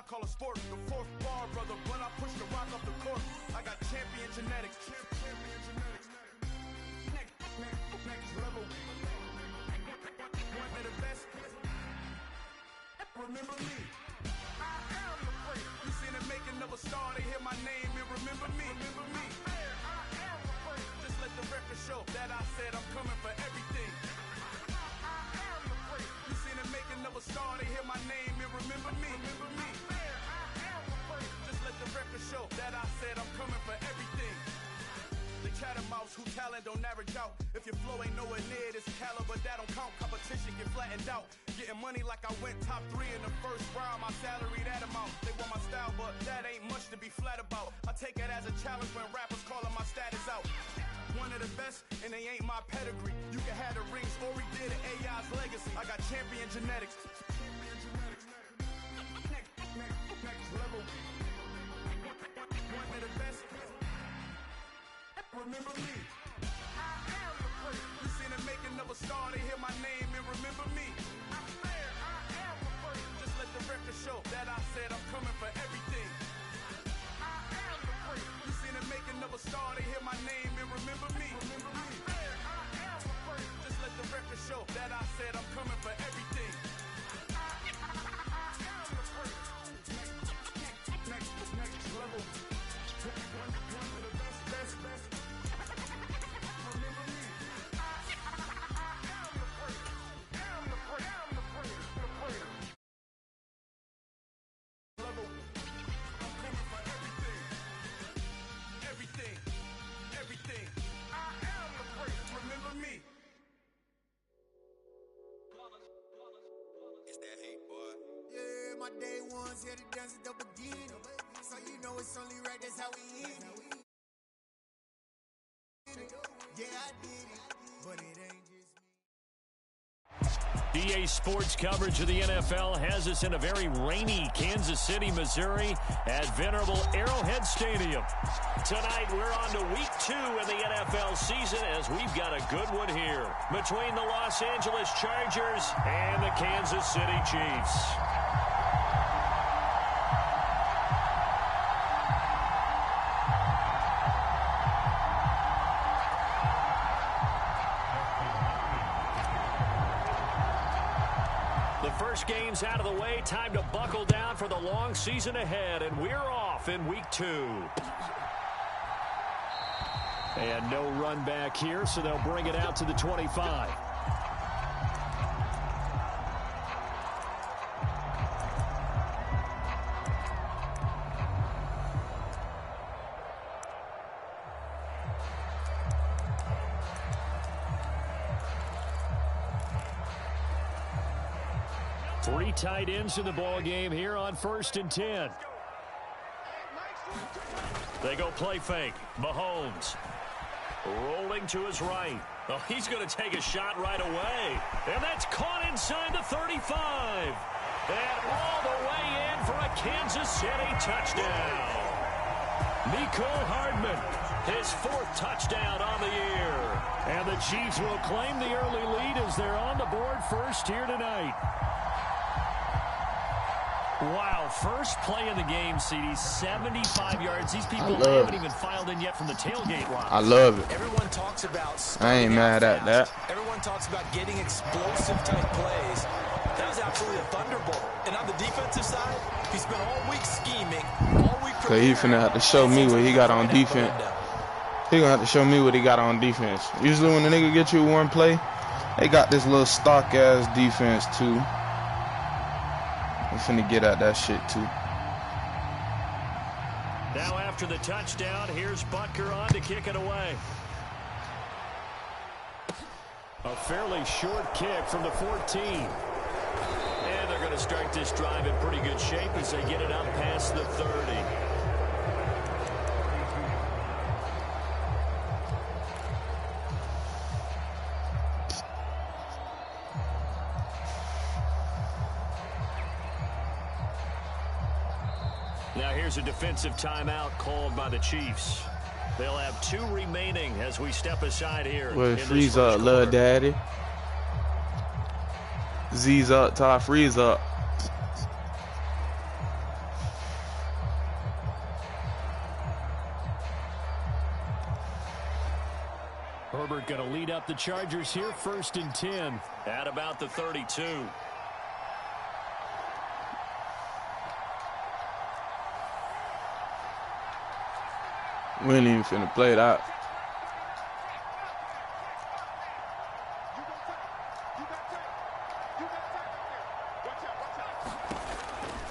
call a sport. The fourth bar, brother, but I push the rock up the court. I got champion genetics. Next level. One of the best. Remember me. I am the great. You seen the making of a star, they hear my name and remember me. Remember me. I am the great. Just let the record show that I said I'm coming for everything. I am the great. You seen the making of a star, they hear my name and remember me. Remember me. I am the great. Just let the record show that I said I'm coming for everything. The catamouse who talent don't average out. If your flow ain't nowhere near this caliber, that don't count. Competition get flattened out. Getting money like I went top 3 in the first round. My salary that amount. They want my style, but that ain't much to be flat about. I take it as a challenge when rappers calling my status out. One of the best, and they ain't my pedigree. You can have the rings, or we did it, AI's legacy. I got champion genetics. Next level. One of the best. Remember me. I am the great. You seen the making of a star, they hear my name and remember me. I am the great. Just let the record show that I said I'm coming for everything. I am the great. You seen the making of a star, they hear my name and remember me. Remember me. I am the great. Just let the record show that I said I'm coming for everything. I am the great. Next level. One of the best. My day ones here to dance at the beginning. So you know it's only right, that's how we end it. Yeah, I did it, but it ain't just me. EA Sports coverage of the NFL has us in a very rainy Kansas City, Missouri at venerable Arrowhead Stadium. Tonight we're on to week 2 in the NFL season as we've got a good one here between the Los Angeles Chargers and the Kansas City Chiefs. Games out of the way, time to buckle down for the long season ahead, and we're off in week 2. And no run back here, so they'll bring it out to the 25. Three tight ends in the ball game here on 1st and 10. They go play fake. Mahomes rolling to his right. Oh, he's going to take a shot right away. And that's caught inside the 35. And all the way in for a Kansas City touchdown. Mecole Hardman, his 4th touchdown on the year. And the Chiefs will claim the early lead as they're on the board first here tonight. Wow, first play of the game, CD, 75 yards. These people haven't even filed in yet from the tailgate line. I love it. Everyone talks about I ain't mad at that. Everyone talks about getting explosive type plays. That was absolutely a thunderbolt. And on the defensive side, he spent all week scheming, all week preparing. He finna have to show me what he got on defense. He gonna have to show me what he got on defense. Usually when the nigga get you one play, they got this little stock ass defense too. I'm finna get at that shit too. Now after the touchdown, here's Butker on to kick it away. A fairly short kick from the 14. And they're going to start this drive in pretty good shape as they get it up past the 30. Now here's a defensive timeout called by the Chiefs. They'll have 2 remaining as we step aside here. Well, freeze up, love daddy. Z's up, Ty, freeze up. Herbert going to lead up the Chargers here, 1st and 10. At about the 32. We ain't even finna play it out.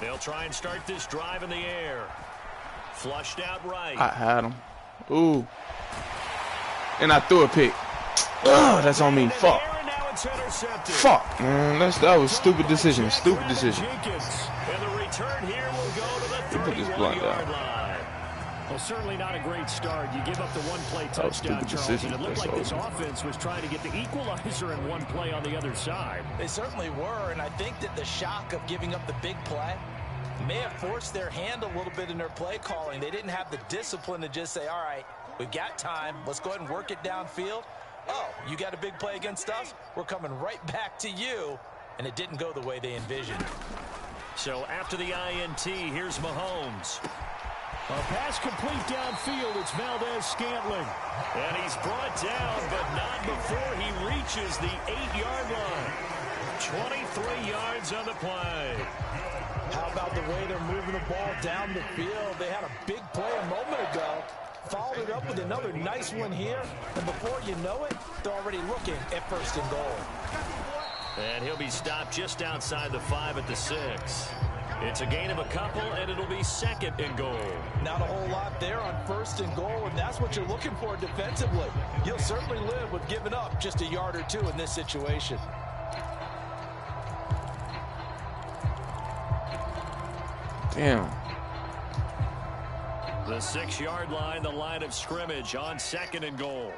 They'll try and start this drive in the air. Flushed out right. I had him. Ooh. And I threw a pick. Ugh, that's on me. Fuck. Fuck, man. That was stupid decision. Stupid decision. And the return here will go to the 31-yard line. Well, certainly not a great start. You give up the one-play touchdown, Charles, and it looked like this offense was trying to get the equalizer in one play on the other side. They certainly were, and I think that the shock of giving up the big play may have forced their hand a little bit in their play calling. They didn't have the discipline to just say, all right, we've got time. Let's go ahead and work it downfield. Oh, you got a big play against us? We're coming right back to you. And it didn't go the way they envisioned. So after the INT, here's Mahomes. A pass complete downfield. It's Valdez-Scantling. And he's brought down, but not before he reaches the 8-yard line. 23 yards on the play. How about the way they're moving the ball down the field? They had a big play a moment ago. Followed it up with another nice one here. And before you know it, they're already looking at 1st and goal. And he'll be stopped just outside the 5 at the 6. It's a gain of a couple, and it'll be 2nd and goal. Not a whole lot there on 1st and goal, and that's what you're looking for defensively. You'll certainly live with giving up just a yard or two in this situation. Damn. The 6-yard line, the line of scrimmage on 2nd and goal.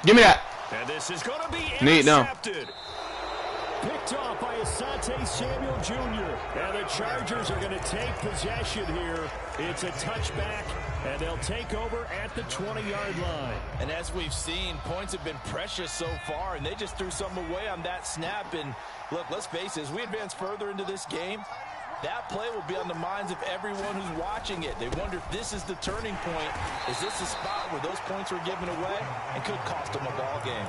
Give me that. And this is going to be Neat, no. intercepted. Picked off by Asante Samuel Jr. And the Chargers are going to take possession here. It's a touchback, and they'll take over at the 20-yard line. And as we've seen, points have been precious so far, and they just threw some away on that snap. And look, let's face it, as we advance further into this game, that play will be on the minds of everyone who's watching it. They wonder if this is the turning point. Is this the spot where those points were given away and could cost them a ball game?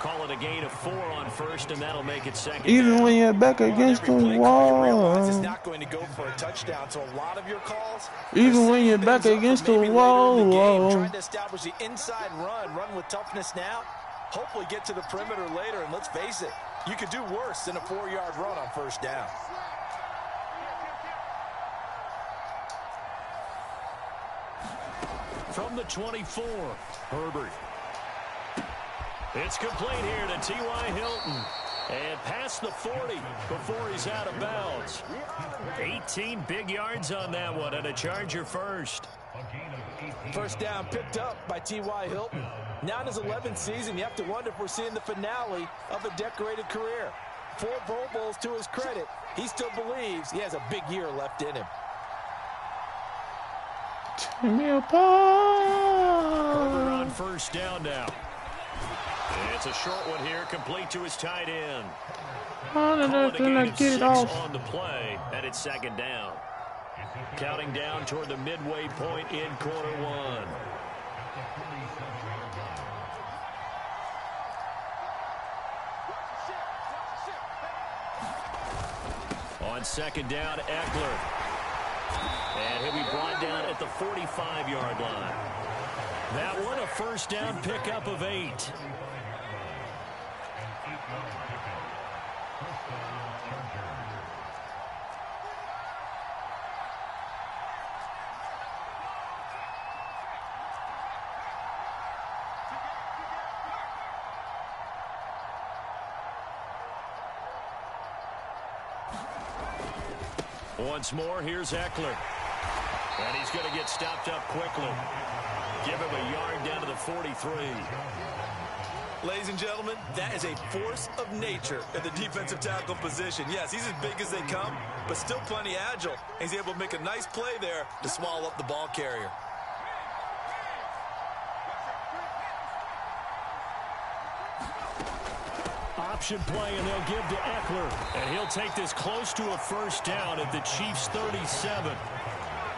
Call it a gain of 4 on 1st, and that'll make it 2nd. Even when you're back against the wall. It's not going to go for a touchdown, so a lot of your calls. Even when you're back against the wall. Trying to establish the inside run with toughness now. Hopefully get to the perimeter later, and let's face it, you could do worse than a 4-yard run on 1st down. From the 24, Herbert. It's complete here to T.Y. Hilton. And past the 40 before he's out of bounds. 18 big yards on that one, and a Charger first. 1st down picked up by T.Y. Hilton. Now in his 11th season, you have to wonder if we're seeing the finale of a decorated career. 4 Pro Bowls to his credit. He still believes he has a big year left in him. Tear me apart. Herbert on 1st down now. It's a short one here, complete to his tight end. How did I get it off? On the play, and it's 2nd down. Counting down toward the midway point in quarter 1. On 2nd down, Eckler. And he'll be brought down at the 45-yard line. That one a 1st down pickup of 8. Once more, here's Eckler. And he's going to get stopped up quickly. Give him a yard down to the 43. Ladies and gentlemen, that is a force of nature at the defensive tackle position. Yes, he's as big as they come, but still plenty agile. He's able to make a nice play there to swallow up the ball carrier. On option play, and they'll give to Eckler. And he'll take this close to a first down at the Chiefs' 37.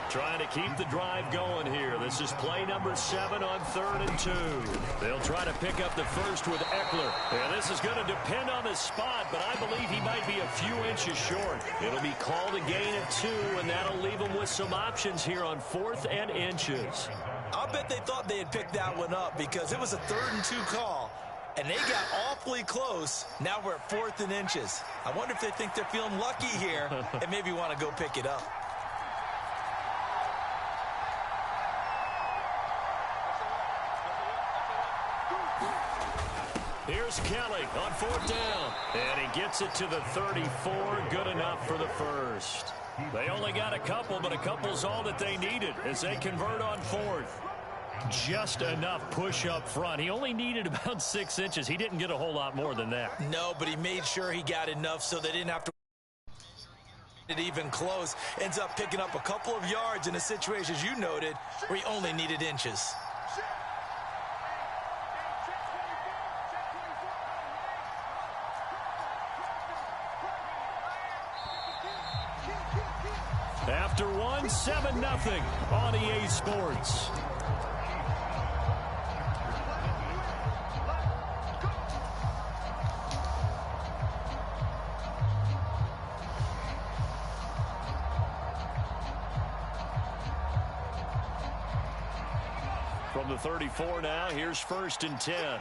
Trying to keep the drive going here. This is play number 7 on 3rd and 2. They'll try to pick up the first with Eckler. And this is going to depend on the spot, but I believe he might be a few inches short. It'll be called a gain of 2, and that'll leave him with some options here on 4th and inches. I'll bet they thought they had picked that one up because it was a 3rd and 2 call, and they got awfully close. Now we're at 4th and inches. I wonder if they think they're feeling lucky here and maybe want to go pick it up. Here's Kelly on 4th down. And he gets it to the 34. Good enough for the first. They only got a couple, but a couple's all that they needed as they convert on 4th. Just enough push up front. He only needed about 6 inches. He didn't get a whole lot more than that. No, but he made sure he got enough so they didn't have to it even close. Ends up picking up a couple of yards in a situation, as you noted, where he only needed inches. After one, 7-0 on EA Sports. From the 34 now, here's 1st and 10.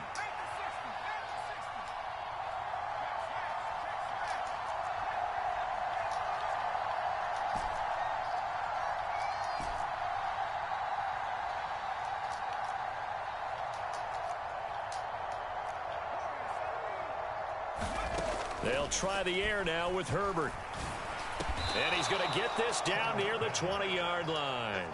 They'll try the air now with Herbert. And he's going to get this down near the 20-yard line.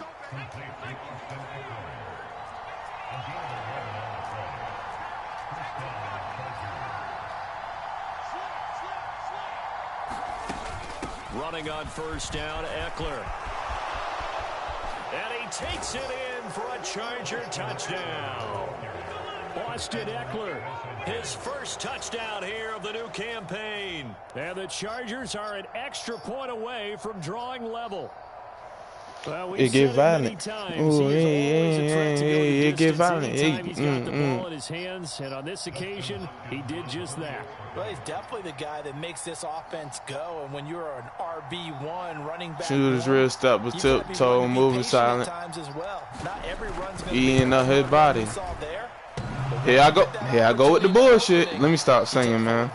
Running on 1st down, Eckler. And he takes it in for a Charger touchdown. Austin Eckler, his first touchdown here of the new campaign. And the Chargers are an extra point away from drawing level. Well, it get violent. Oh, it get violent. He's got the ball in his hands, and on this occasion, he did just that. Well, he's definitely the guy that makes this offense go, and when you're an RB1 running back, shooters real step with tiptoe, moving silent. Well. Not every run's gonna eating up his body. Here I go. Here I go with the bullshit. Let me stop singing, man.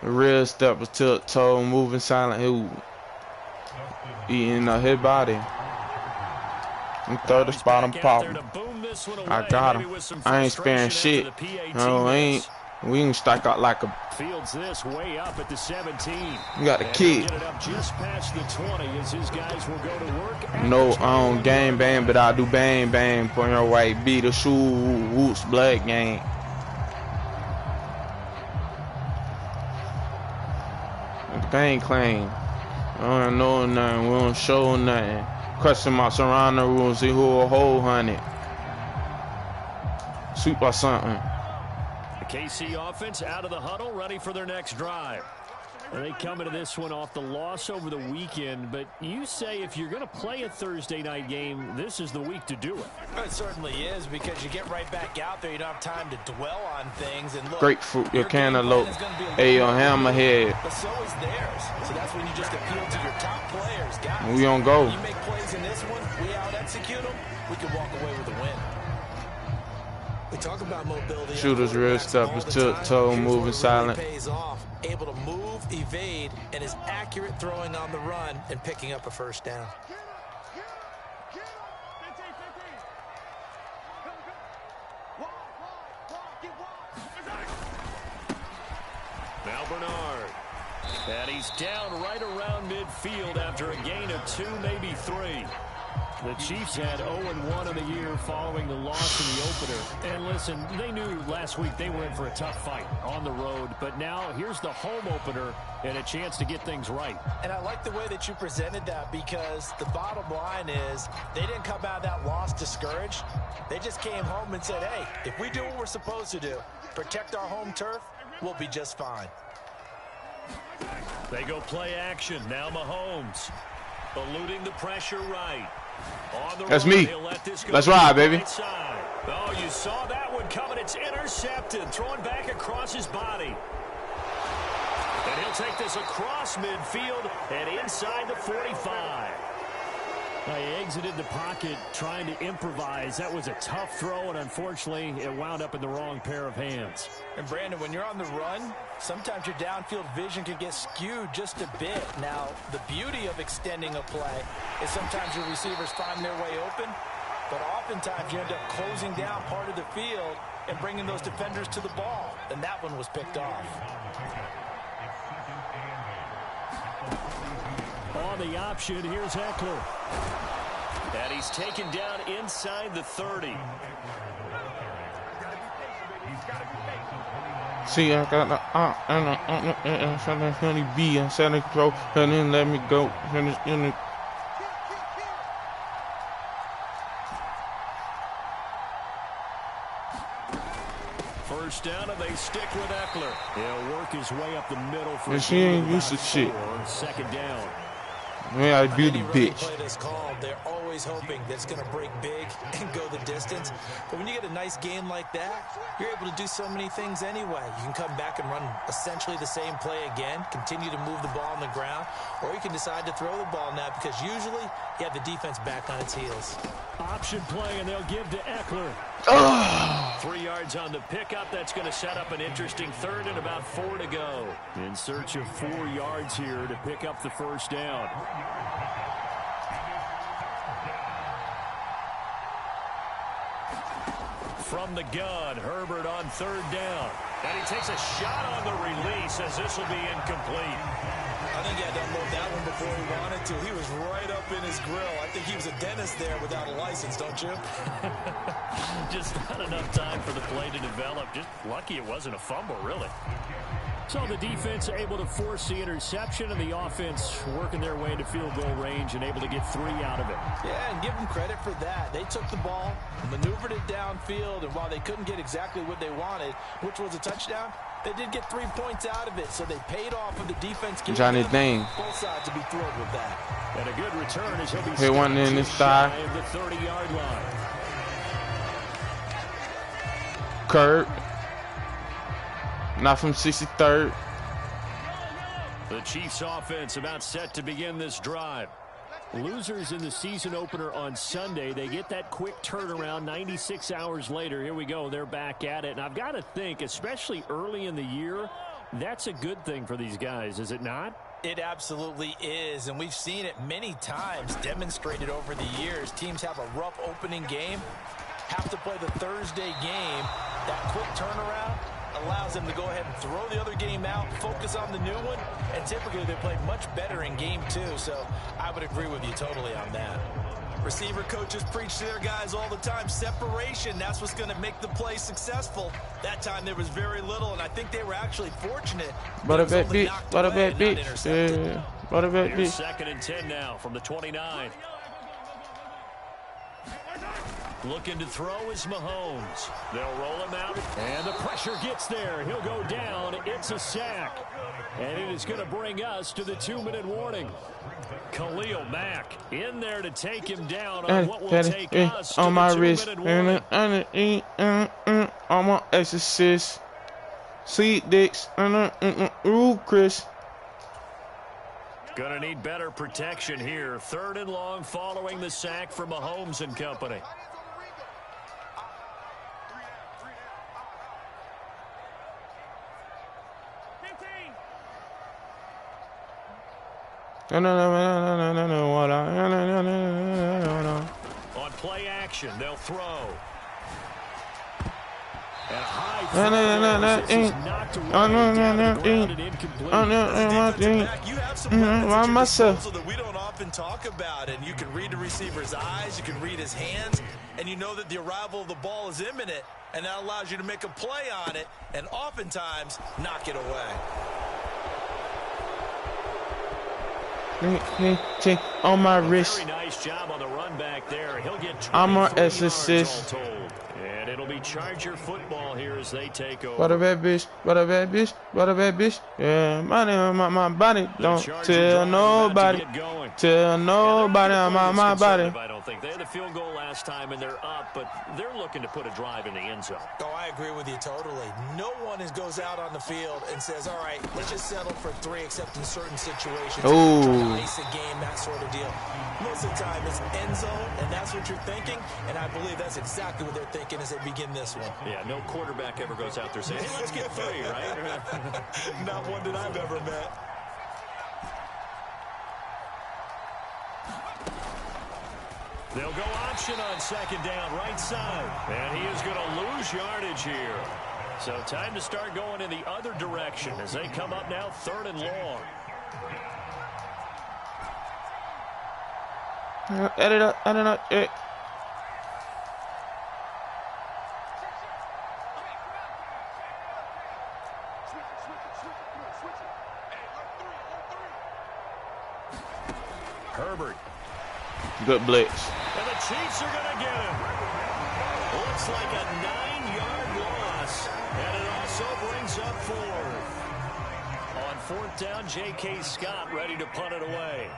Real step with tiptoe, moving silent. Ooh. Eating up his body. I'm third spot, I'm popping. I got him. I ain't sparing shit. No, I ain't. We can strike out like a. Fields this way up at the 17. You got the kid. Get it up just past the 20 as his guys will go to work. No, I don't gang bang, but I do bang bang. Put your white beat, the shoe, whoops, black gang. Bang claim. I don't know nothing. We don't show nothing. Question marks around the room. See who a whole 100. Sweep or something. The KC offense out of the huddle, ready for their next drive. They come into this one off the loss over the weekend, but you say if you're going to play a Thursday night game, this is the week to do it. It certainly is, because you get right back out there. You don't have time to dwell on things. And look, grapefruit, your cantaloupe, hey, your hammerhead. But so is theirs. So that's when you just appeal to your top players. Guys, we don't go. You make plays in this one, we out-execute them, we can walk away with a win. We talk about mobility. Shooters real step with tiptoe, moving silent. Pays off. Able to move, evade, and is accurate throwing on the run and picking up a first down. Now Bernard. And he's down right around midfield after a gain of 2, maybe 3. The Chiefs had 0-1 in the year following the loss in the opener. And listen, they knew last week they were in for a tough fight on the road. But now here's the home opener and a chance to get things right. And I like the way that you presented that, because the bottom line is they didn't come out of that loss discouraged. They just came home and said, hey, if we do what we're supposed to do, protect our home turf, we'll be just fine. They go play action. Now Mahomes eluding the pressure right. That's me. Let's ride, baby. Right side. Oh, you saw that one coming. It's intercepted. Thrown back across his body. And he'll take this across midfield and inside the 45. He exited the pocket trying to improvise. That was a tough throw, and unfortunately, it wound up in the wrong pair of hands. And, Brandon, when you're on the run, sometimes your downfield vision can get skewed just a bit. Now, the beauty of extending a play is sometimes your receivers find their way open, but oftentimes you end up closing down part of the field and bringing those defenders to the ball, and that one was picked off. On the option, here's Eckler. And he's taken down inside the 30. See, I got the B and set it go, and then let me go. First down, and they stick with Eckler. He'll work his way up the middle for she ain't used to shit. Second down. Man, I be the bitch. Play this call, they're always hoping that it's going to break big and go the distance. But when you get a nice game like that, you're able to do so many things anyway. You can come back and run essentially the same play again, continue to move the ball on the ground, or you can decide to throw the ball now, because usually you have the defense back on its heels. Option play, and they'll give to Eckler. 3 yards on the pickup. That's going to set up an interesting third and about 4 to go. In search of 4 yards here to pick up the first down. From the gun, Herbert on third down. And he takes a shot on the release as this will be incomplete. I think he had to unload that one before he wanted to. He was right up in his grill. I think he was a dentist there without a license, don't you? Just not enough time for the play to develop. Just lucky it wasn't a fumble, really. So the defense able to force the interception, and the offense working their way into field goal range and able to get 3 out of it. Yeah, and give them credit for that. They took the ball, maneuvered it downfield, and while they couldn't get exactly what they wanted, which was a touchdown, they did get 3 points out of it, so they paid off of the defense. Johnny Dang. Both sides will be thrilled with that. And a good return as he'll be hit one in his thigh. Of the 30-yard line. Kurt. Not from 63rd. The Chiefs offense about set to begin this drive. Losers in the season opener on Sunday. They get that quick turnaround 96 hours later. Here we go. They're back at it. And I've got to think, especially early in the year, that's a good thing for these guys, is it not? It absolutely is, and we've seen it many times demonstrated over the years. Teams have a rough opening game, have to play the Thursday game. That quick turnaround allows them to go ahead and throw the other game out, focus on the new one, and typically they play much better in game 2, so I would agree with you totally on that. Receiver coaches preach to their guys all the time. Separation, that's what's going to make the play successful. That time there was very little, and I think they were actually fortunate. What a bad bitch. What a bad bitch. Yeah. What a bad bitch. Second and 10 now from the 29. Looking to throw is Mahomes. They'll roll him out, and the pressure gets there. He'll go down. It's a sack. And it is going to bring us to the 2-minute warning. Khalil Mack in there to take him down on what will take us to on my the wrist. 2-minute warning. On my exorcist. Seed dicks. Ooh, Chris. Gonna need better protection here. 3rd and long following the sack from Mahomes and company. On play action, they'll throw. myself. That we don't often talk about, and you can read the receiver's eyes, you can read his hands, and you know that the arrival of the ball is imminent, and that allows you to make a play on it, and oftentimes knock it away. On my wrist. Very nice job on the run back there. He'll get I'm on 23 assist. yards all told. And it'll be Charger football here as they take over. What a bad bitch. What a bad bitch. What a bad bitch. Yeah, my body. Don't tell nobody. Tell nobody on my body. I don't think they had the field goal last time and they're up, but they're looking to put a drive in the end zone. Oh, I agree with you totally. No one goes out on the field and says, all right, let's just settle for 3 except in certain situations. Ooh. Ice a game, that sort of deal. Most of the time it's end zone, and that's what you're thinking, and I believe that's exactly what they're thinking as they begin this one. Yeah, no quarterback ever goes out there saying, hey, let's get 3, right? Not one that I've ever met. They'll go option on second down, right side. And he is going to lose yardage here. So time to start going in the other direction as they come up now 3rd and long. Edit up. Herbert. Good blitz. And the Chiefs are going to get him. Looks like a 9-yard loss. And it also brings up 4th. On 4th down, J.K. Scott ready to punt it away.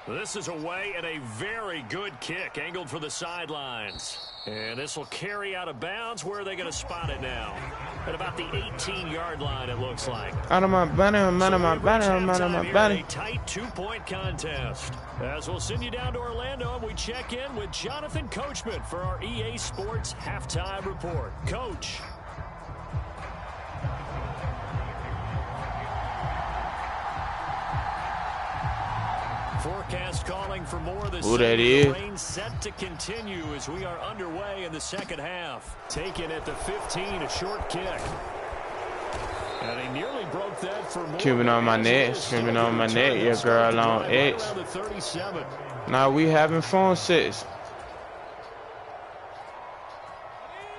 This is away and a very good kick angled for the sidelines. And this will carry out of bounds. Where are they going to spot it now? At about the 18-yard line, it looks like. Out of my body. A tight 2-point contest. As we'll send you down to Orlando, and we check in with Jonathan Coachman for our EA Sports Halftime Report. Coach. Forecast calling for more this rain set to continue as we are underway in the second half. Taken at the 15, a short kick. And he nearly broke that for more. Keeping on my neck, your girl on X. Now we having phone sets.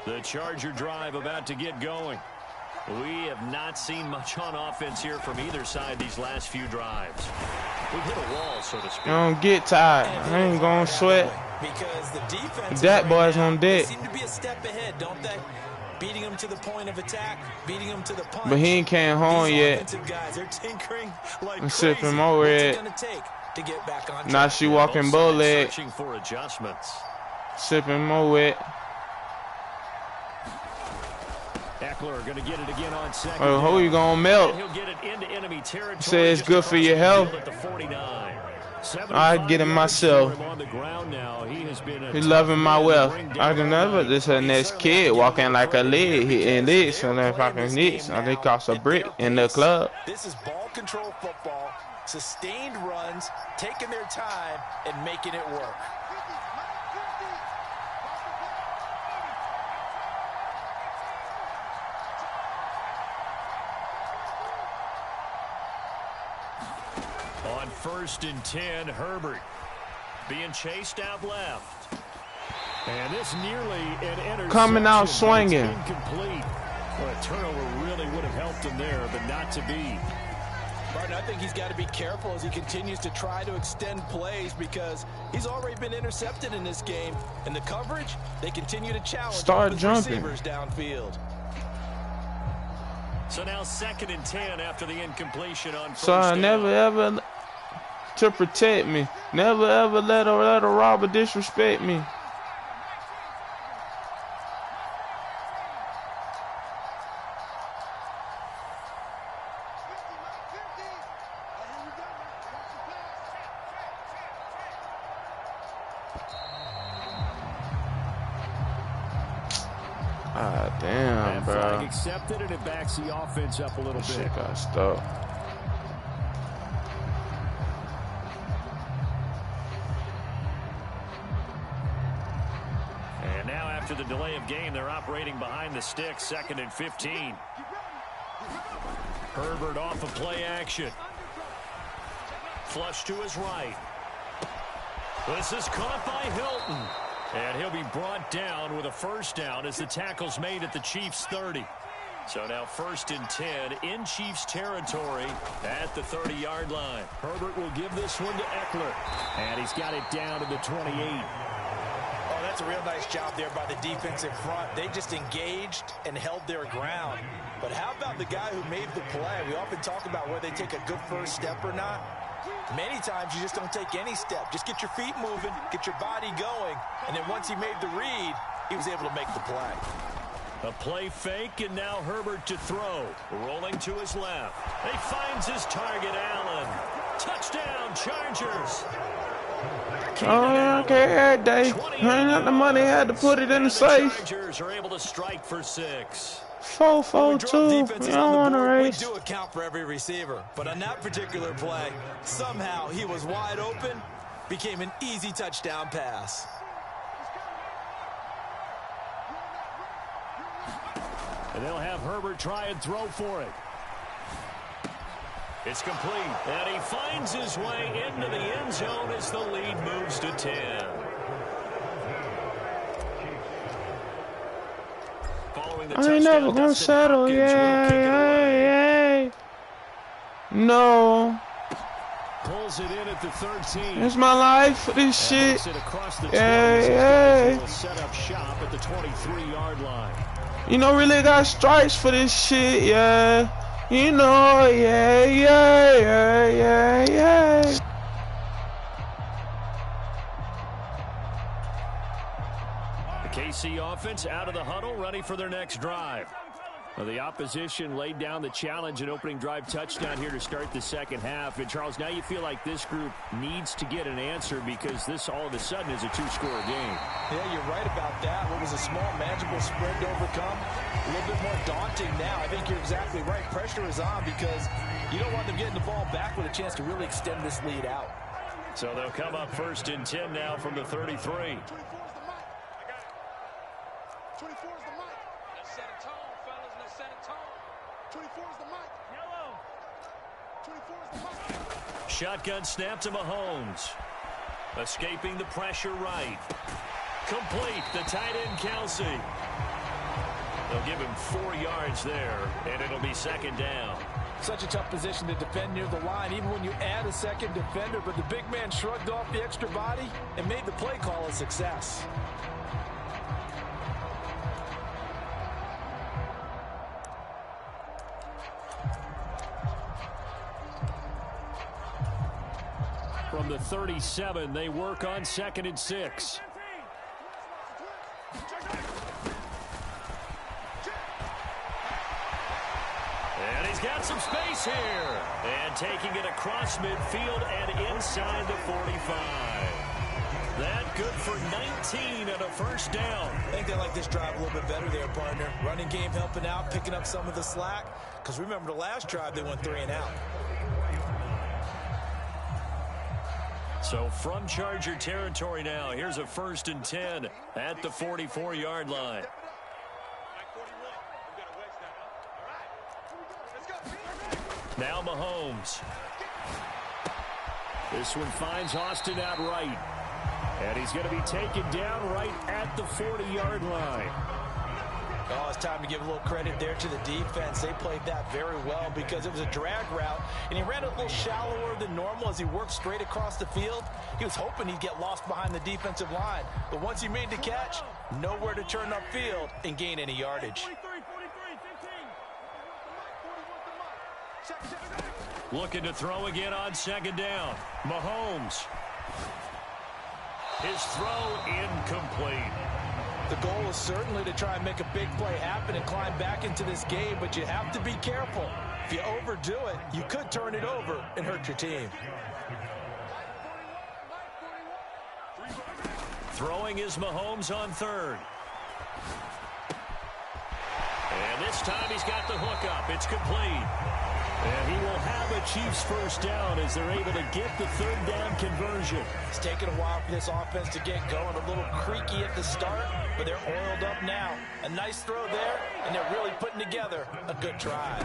The Charger drive about to get going. We have not seen much on offense here from either side these last few drives. We've hit a wall, so to speak. Don't get tired. I ain't gonna sweat. Because the defense that boy's on deck. They seem to be a step ahead, don't they? Beating them to the point of attack, beating them to the punch. But he ain't came home yet. Guys, they're tinkering like I'm sipping more red. Now she walking bow leg. Searching for adjustments. Sipping more wet. Eckler going to get it again on second. Oh, who you gonna melt? He'll get it into enemy territory. Say it's good for your health. I get it myself. He's loving my wealth. I can never. This her next kid walking like a lid, hitting licks and then fucking nicks. I think cost a brick in the club. This is ball control football, sustained runs, taking their time and making it work. On 1st and 10, Herbert being chased out left. And this nearly an interception. Coming out swinging. Incomplete. Well, a turnover really would have helped him there, but not to be. Martin, I think he's got to be careful as he continues to try to extend plays because he's already been intercepted in this game. And the coverage, they continue to challenge receivers downfield. So now 2nd and 10 after the incompletion on 1st So I never ever to protect me. Never ever let a robber disrespect me. Ah, damn, bro. Accepted, and it backs the offense up a little bit. Shit got stuck. After the delay of game, they're operating behind the sticks, 2nd and 15. Herbert off of play action. Flush to his right. This is caught by Hilton. And he'll be brought down with a first down as the tackle's made at the Chiefs' 30. So now 1st and 10 in Chiefs territory at the 30-yard line. Herbert will give this one to Eckler. And he's got it down to the 28. Oh, that's a real nice job there by the defensive front. They just engaged and held their ground. But how about the guy who made the play? We often talk about whether they take a good first step or not. Many times you just don't take any step. Just get your feet moving, get your body going, and then once he made the read, he was able to make the play. A play fake, and now Herbert to throw. Rolling to his left. He finds his target, Allen. Touchdown, Chargers. Oh, okay, they ran out the money, had to put it in the safe. Chargers are able to strike for 6. 4-4-2. You don't want to race. We do account for every receiver, but on that particular play, somehow he was wide open, became an easy touchdown pass. And they'll have Herbert try and throw for it. It's complete, and he finds his way into the end zone as the lead moves to 10. I ain't never gonna settle, yeah. No. Pulls it in at the 13. It's my life for this shit. Yeah. Set up shop at the 23-yard line. You know, really got stripes for this shit, yeah. You know, yeah. KC offense out of the huddle, ready for their next drive. Well, the opposition laid down the challenge and opening drive touchdown here to start the second half. And, Charles, now you feel like this group needs to get an answer because this all of a sudden is a 2-score game. Yeah, you're right about that. What was a small, manageable spread to overcome, a little bit more daunting now. I think you're exactly right. Pressure is on because you don't want them getting the ball back with a chance to really extend this lead out. So they'll come up 1st and 10 now from the 33. 24 is the mic. Let's set a tone, fellas. Let's set a tone. 24 is the mic. Yellow. 24 is the mic. Shotgun snap to Mahomes. Escaping the pressure right. Complete. The tight end, Kelsey. They'll give him 4 yards there, and it'll be 2nd down. Such a tough position to defend near the line, even when you add a second defender. But the big man shrugged off the extra body and made the play call a success. From the 37, they work on 2nd and 6. And he's got some space here. And taking it across midfield and inside the 45. That good for 19 and a first down. I think they like this drive a little bit better there, partner. Running game helping out, picking up some of the slack. Because remember the last drive, they went 3 and out. So from Charger territory now, here's a 1st and 10 at the 44-yard line. Now Mahomes. This one finds Austin out right. And he's going to be taken down right at the 40-yard line. Oh, it's time to give a little credit there to the defense. They played that very well because it was a drag route, and he ran a little shallower than normal as he worked straight across the field. He was hoping he'd get lost behind the defensive line, but once he made the catch, nowhere to turn upfield and gain any yardage. Looking to throw again on 2nd down. Mahomes. His throw incomplete. The goal is certainly to try and make a big play happen and climb back into this game, but you have to be careful. If you overdo it, you could turn it over and hurt your team. Throwing is Mahomes on 3rd. And this time he's got the hook up. It's complete. And he will have a Chiefs first down as they're able to get the third down conversion. It's taken a while for this offense to get going. A little creaky at the start, but they're oiled up now. A nice throw there, and they're really putting together a good drive.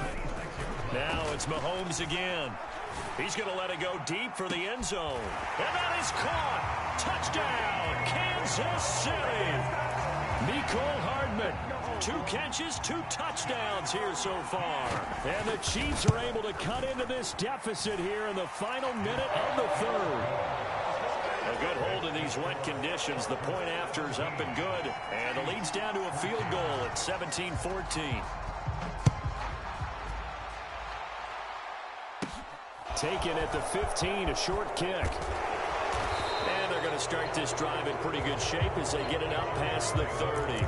Now it's Mahomes again. He's going to let it go deep for the end zone. And that is caught. Touchdown, Kansas City. Mecole Hardman, 2 catches, 2 touchdowns here so far. And the Chiefs are able to cut into this deficit here in the final minute of the third. A good hold in these wet conditions. The point after is up and good. And the lead's down to a field goal at 17-14. Taken at the 15, a short kick. And they're going to start this drive in pretty good shape as they get it up past the 30.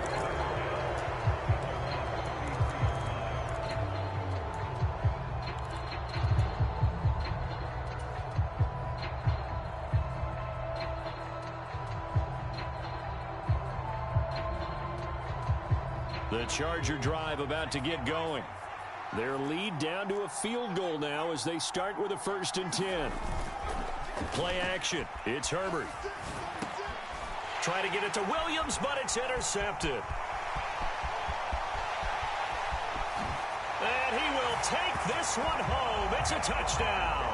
The Charger drive about to get going. Their lead down to a field goal now as they start with a 1st and 10. Play action. It's Herbert. Try to get it to Williams, but it's intercepted. And he will take this one home. It's a touchdown.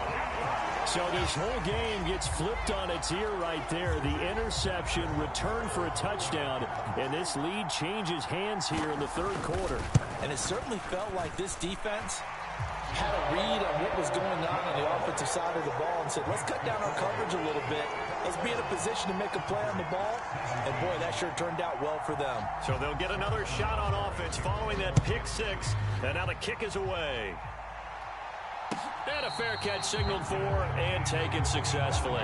So this whole game gets flipped on its ear right there. The interception, return for a touchdown, and this lead changes hands here in the third quarter. And it certainly felt like this defense had a read on what was going on the offensive side of the ball and said, let's cut down our coverage a little bit. Let's be in a position to make a play on the ball. And, boy, that sure turned out well for them. So they'll get another shot on offense following that pick 6. And now the kick is away. And a fair catch signaled for and taken successfully.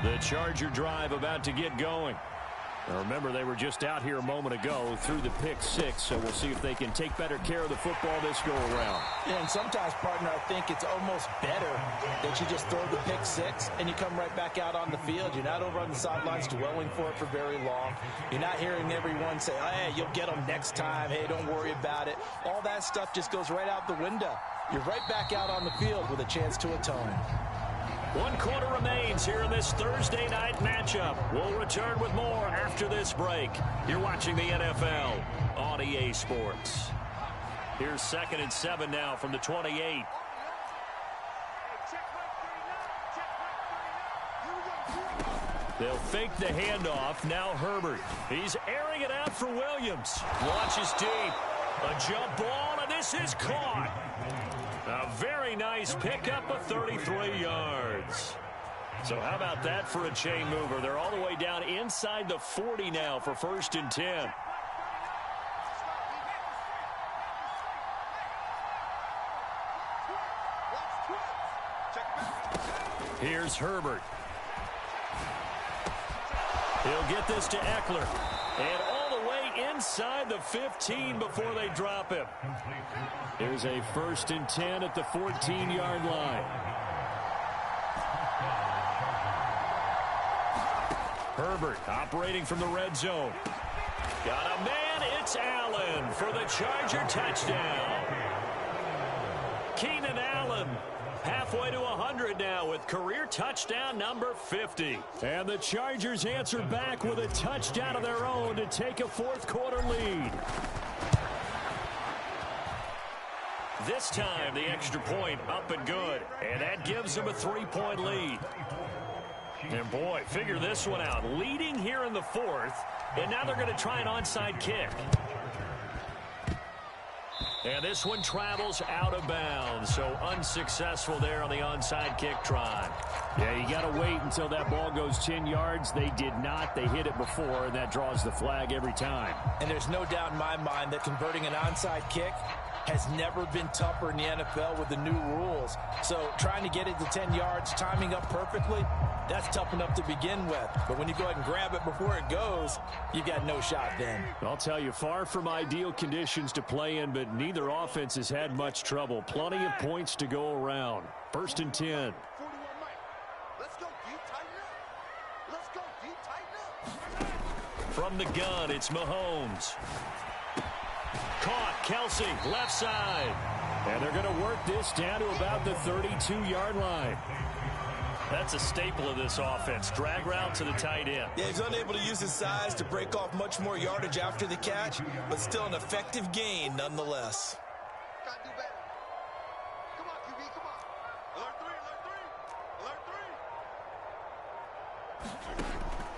The Charger drive about to get going. Now remember, they were just out here a moment ago through the pick 6, so we'll see if they can take better care of the football this go-around. Yeah, and sometimes, partner, I think it's almost better that you just throw the pick 6 and you come right back out on the field. You're not over on the sidelines dwelling for it for very long. You're not hearing everyone say, oh, hey, you'll get them next time. Hey, don't worry about it. All that stuff just goes right out the window. You're right back out on the field with a chance to atone. 1 quarter remains here in this Thursday night matchup. We'll return with more after this break. You're watching the NFL on EA Sports. Here's 2nd and 7 now from the 28. They'll fake the handoff. Now Herbert. He's airing it out for Williams. Launches deep. A jump ball, and this is caught. A very nice pickup of 33 yards. So how about that for a chain mover? They're all the way down inside the 40 now for 1st and 10. Here's Herbert. He'll get this to Eckler. And all the way inside the 15 before they drop him. Here's a 1st and 10 at the 14-yard line. Herbert operating from the red zone. Got a man, it's Allen for the Charger touchdown. Keenan Allen halfway to 100 now with career touchdown number 50. And the Chargers answer back with a touchdown of their own to take a 4th quarter lead. This time, the extra point up and good. And that gives them a 3-point lead. And boy, figure this one out. Leading here in the 4th, and now they're going to try an onside kick. And this one travels out of bounds, so unsuccessful there on the onside kick try. Yeah, you got to wait until that ball goes 10 yards. They did not. They hit it before, and that draws the flag every time. And there's no doubt in my mind that converting an onside kick has never been tougher in the NFL with the new rules. So trying to get it to 10 yards, timing up perfectly, that's tough enough to begin with. But when you go ahead and grab it before it goes, you've got no shot then. I'll tell you, far from ideal conditions to play in, but neither offense has had much trouble. Plenty of points to go around. 1st and 10. From the gun, it's Mahomes. Caught, Kelsey, left side. And they're going to work this down to about the 32-yard line. That's a staple of this offense. Drag route to the tight end. Yeah, he's unable to use his size to break off much more yardage after the catch, but still an effective gain nonetheless. Gotta do better. Come on, QB, come on. Alert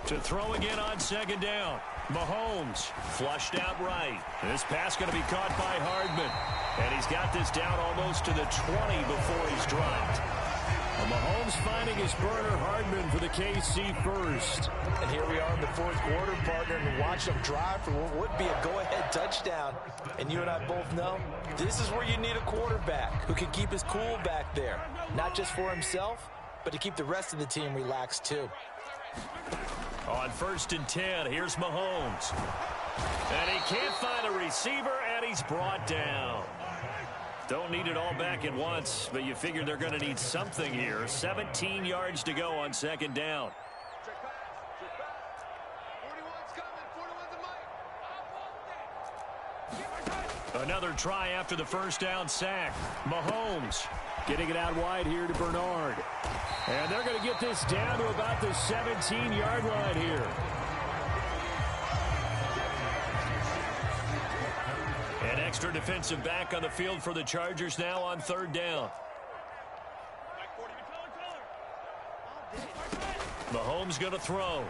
three. To throw again on 2nd down. Mahomes flushed out right. This pass going to be caught by Hardman. And he's got this down almost to the 20 before he's dropped. Well, Mahomes finding his burner, Hardman, for the KC first. And here we are in the 4th quarter, partner, and watch them drive for what would be a go-ahead touchdown. And you and I both know this is where you need a quarterback who can keep his cool back there. Not just for himself, but to keep the rest of the team relaxed too. On 1st and 10, here's Mahomes. And he can't find a receiver, and he's brought down. Don't need it all back at once, but you figure they're going to need something here. 17 yards to go on 2nd down. Check pass. 41's coming. 41's the mic. Another try after the 1st down sack. Mahomes getting it out wide here to Bernard. And they're going to get this down to about the 17-yard line here. An extra defensive back on the field for the Chargers now on 3rd down. Mahomes going to throw.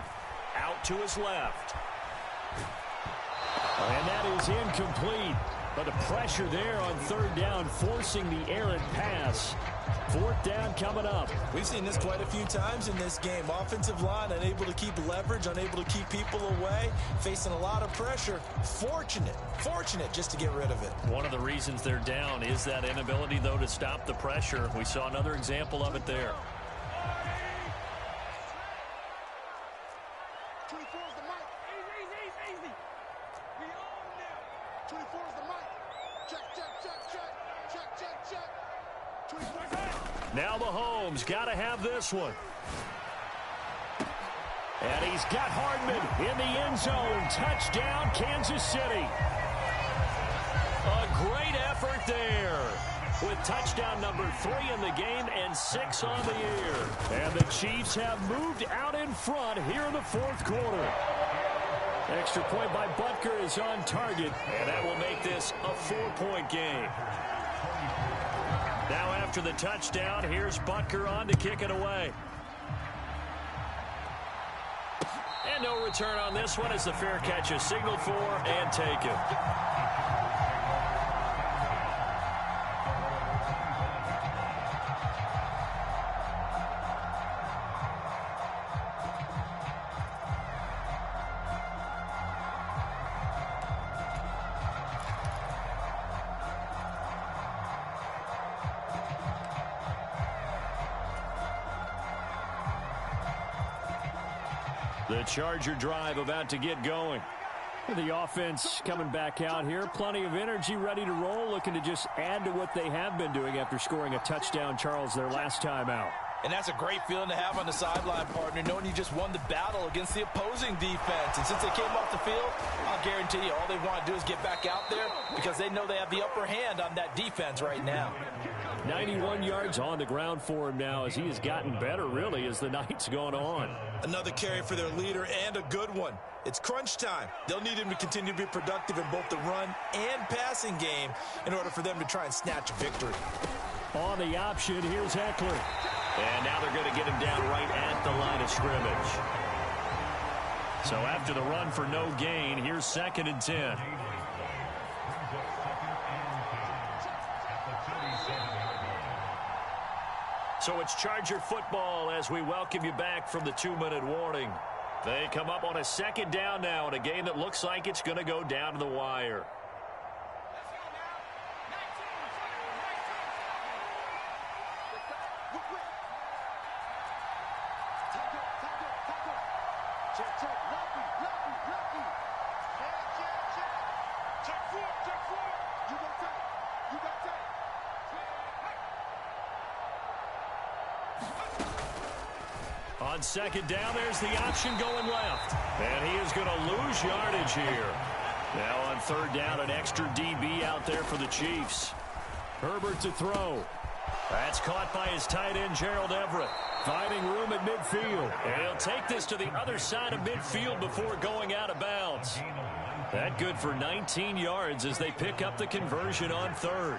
Out to his left. And that is incomplete. But the pressure there on 3rd down, forcing the errant pass. 4th down coming up. We've seen this quite a few times in this game. Offensive line unable to keep leverage, unable to keep people away, facing a lot of pressure. Fortunate just to get rid of it. One of the reasons they're down is that inability, though, to stop the pressure. We saw another example of it there. 24's the mic. Easy. We own them. 24's the mic. Check. 24's the mic. Now Mahomes got to have this one. And he's got Hardman in the end zone. Touchdown, Kansas City. A great effort there. With touchdown number 3 in the game and 6 on the year. And the Chiefs have moved out in front here in the 4th quarter. Extra point by Butker is on target. And that will make this a 4-point game. Now after the touchdown, here's Butker on to kick it away. And no return on this one as the fair catch is signaled for and taken. The Charger drive about to get going. The offense coming back out here. Plenty of energy, ready to roll, looking to just add to what they have been doing after scoring a touchdown, Charles, their last time out. And that's a great feeling to have on the sideline, partner, knowing you just won the battle against the opposing defense. And since they came off the field, I'll guarantee you all they want to do is get back out there because they know they have the upper hand on that defense right now. 91 yards on the ground for him now as he has gotten better, really, as the night's gone on. Another carry for their leader and a good one. It's crunch time. They'll need him to continue to be productive in both the run and passing game in order for them to try and snatch a victory. On the option, here's Eckler. And now they're going to get him down right at the line of scrimmage. So after the run for no gain, here's 2nd and 10. So it's Charger football as we welcome you back from the 2-minute warning. They come up on a 2nd down now in a game that looks like it's going to go down to the wire. Check, check. Lucky. Check four. You got tape. On second down, there's the option going left. And he is going to lose yardage here. Now on third down, an extra DB out there for the Chiefs. Herbert to throw. That's caught by his tight end, Gerald Everett. Finding room at midfield. And he'll take this to the other side of midfield before going out of bounds. That good for 19 yards as they pick up the conversion on third.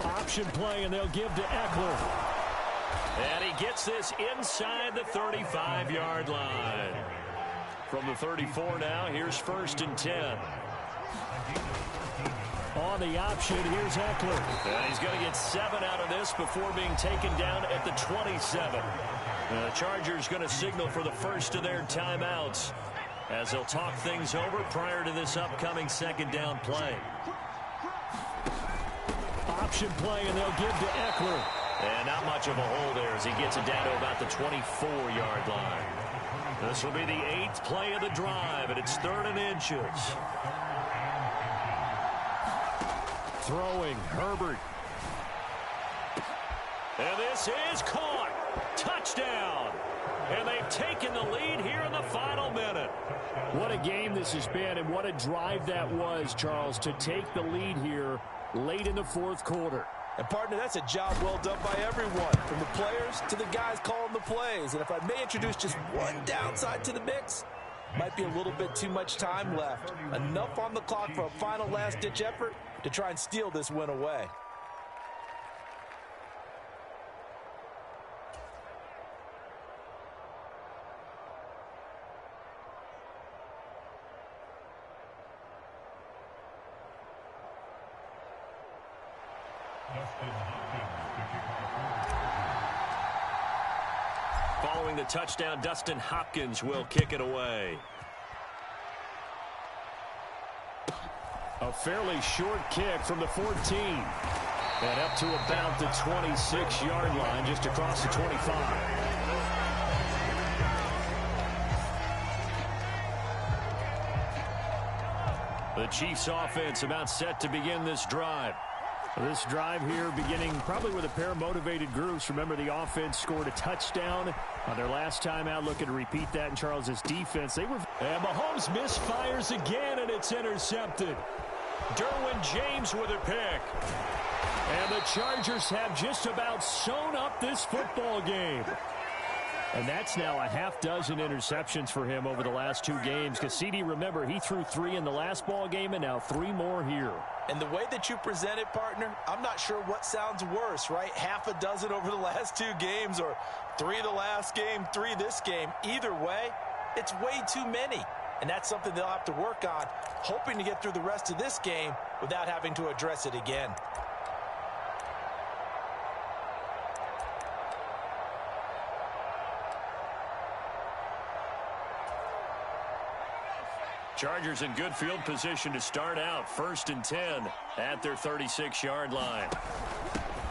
Option play, and they'll give to Eckler. And he gets this inside the 35-yard line. From the 34 now, here's 1st and 10. On the option, here's Eckler. And he's going to get 7 out of this before being taken down at the 27. The Chargers going to signal for the first of their timeouts as they'll talk things over prior to this upcoming second down play. Option play, and they'll give to Eckler. And not much of a hole there as he gets it down to about the 24-yard line. This will be the 8th play of the drive, and it's 3rd and inches. Throwing, Herbert. And this is caught. Touchdown. And they've taken the lead here in the final minute. What a game this has been, and what a drive that was, Charles, to take the lead here late in the 4th quarter. And, partner, that's a job well done by everyone, from the players to the guys calling the plays. And if I may introduce just one downside to the mix, might be a little bit too much time left. Enough on the clock for a final last-ditch effort to try and steal this win away. Following the touchdown, Dustin Hopkins will kick it away. A fairly short kick from the 14. And up to about the 26-yard line, just across the 25. The Chiefs offense about set to begin this drive. This drive here beginning probably with a pair of motivated groups. Remember, the offense scored a touchdown on their last time out. Looking to repeat that in Charles's defense. And Mahomes misfires again, and it's intercepted. Derwin James with a pick. And the Chargers have just about sewn up this football game. And that's now a half-dozen interceptions for him over the last 2 games. Because CD, remember, he threw 3 in the last ball game and now 3 more here. And the way that you present it, partner, I'm not sure what sounds worse, right? Half a dozen over the last 2 games, or 3 the last game, 3 this game. Either way, it's way too many. And that's something they'll have to work on, hoping to get through the rest of this game without having to address it again. Chargers in good field position to start out. 1st and 10 at their 36-yard line.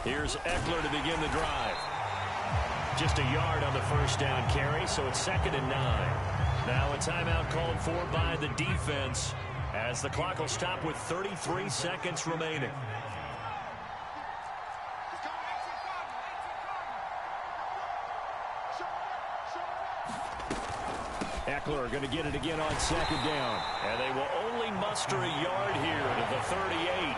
Here's Eckler to begin the drive. Just a yard on the first down carry, so it's 2nd and 9. Now a timeout called for by the defense as the clock will stop with 33 seconds remaining. Eckler going to get it again on 2nd down. And they will only muster a yard here to the 38.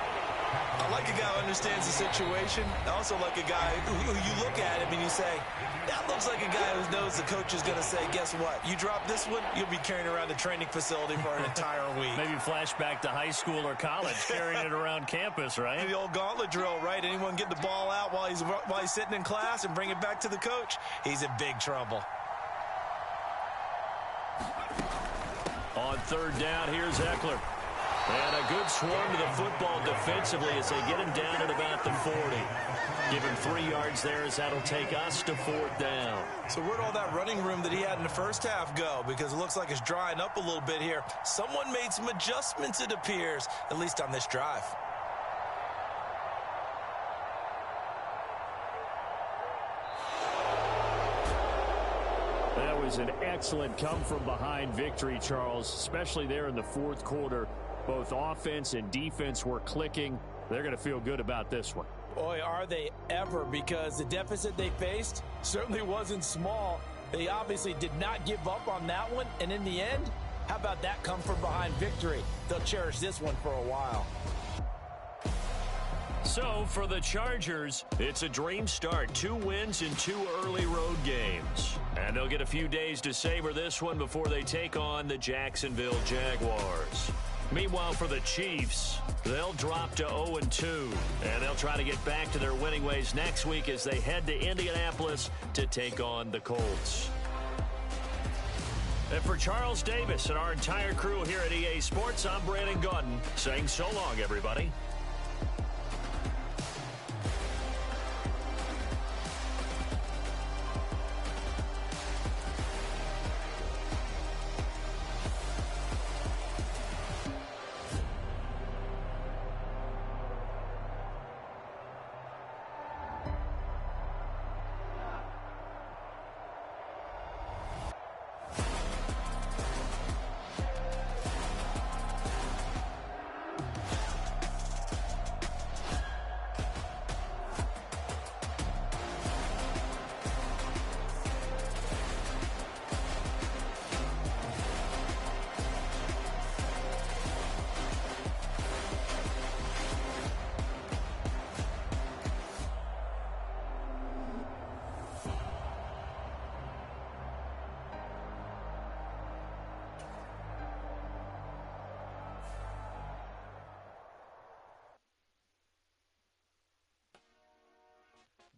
I like a guy who understands the situation. I also like a guy who you look at him and you say, that looks like a guy who knows the coach is going to say, guess what? You drop this one, you'll be carrying around the training facility for an entire week. Maybe flashback to high school or college, carrying it around campus, right? The old gauntlet drill, right? Anyone get the ball out while he's sitting in class and bring it back to the coach, he's in big trouble. On 3rd down, here's Eckler. And a good swarm to the football defensively as they get him down at about the 40. Give him 3 yards there as that'll take us to 4th down. So where'd all that running room that he had in the first half go? Because it looks like it's drying up a little bit here. Someone made some adjustments, it appears, at least on this drive. was an excellent come-from-behind victory, Charles, especially there in the fourth quarter. Both offense and defense were clicking. They're going to feel good about this one. Boy, are they ever, because the deficit they faced certainly wasn't small. They obviously did not give up on that one, and in the end, how about that come-from-behind victory? They'll cherish this one for a while. So, for the Chargers, it's a dream start. 2 wins in 2 early road games. And they'll get a few days to savor this one before they take on the Jacksonville Jaguars. Meanwhile, for the Chiefs, they'll drop to 0-2. And they'll try to get back to their winning ways next week as they head to Indianapolis to take on the Colts. And for Charles Davis and our entire crew here at EA Sports, I'm Brandon Gaudin saying so long, everybody.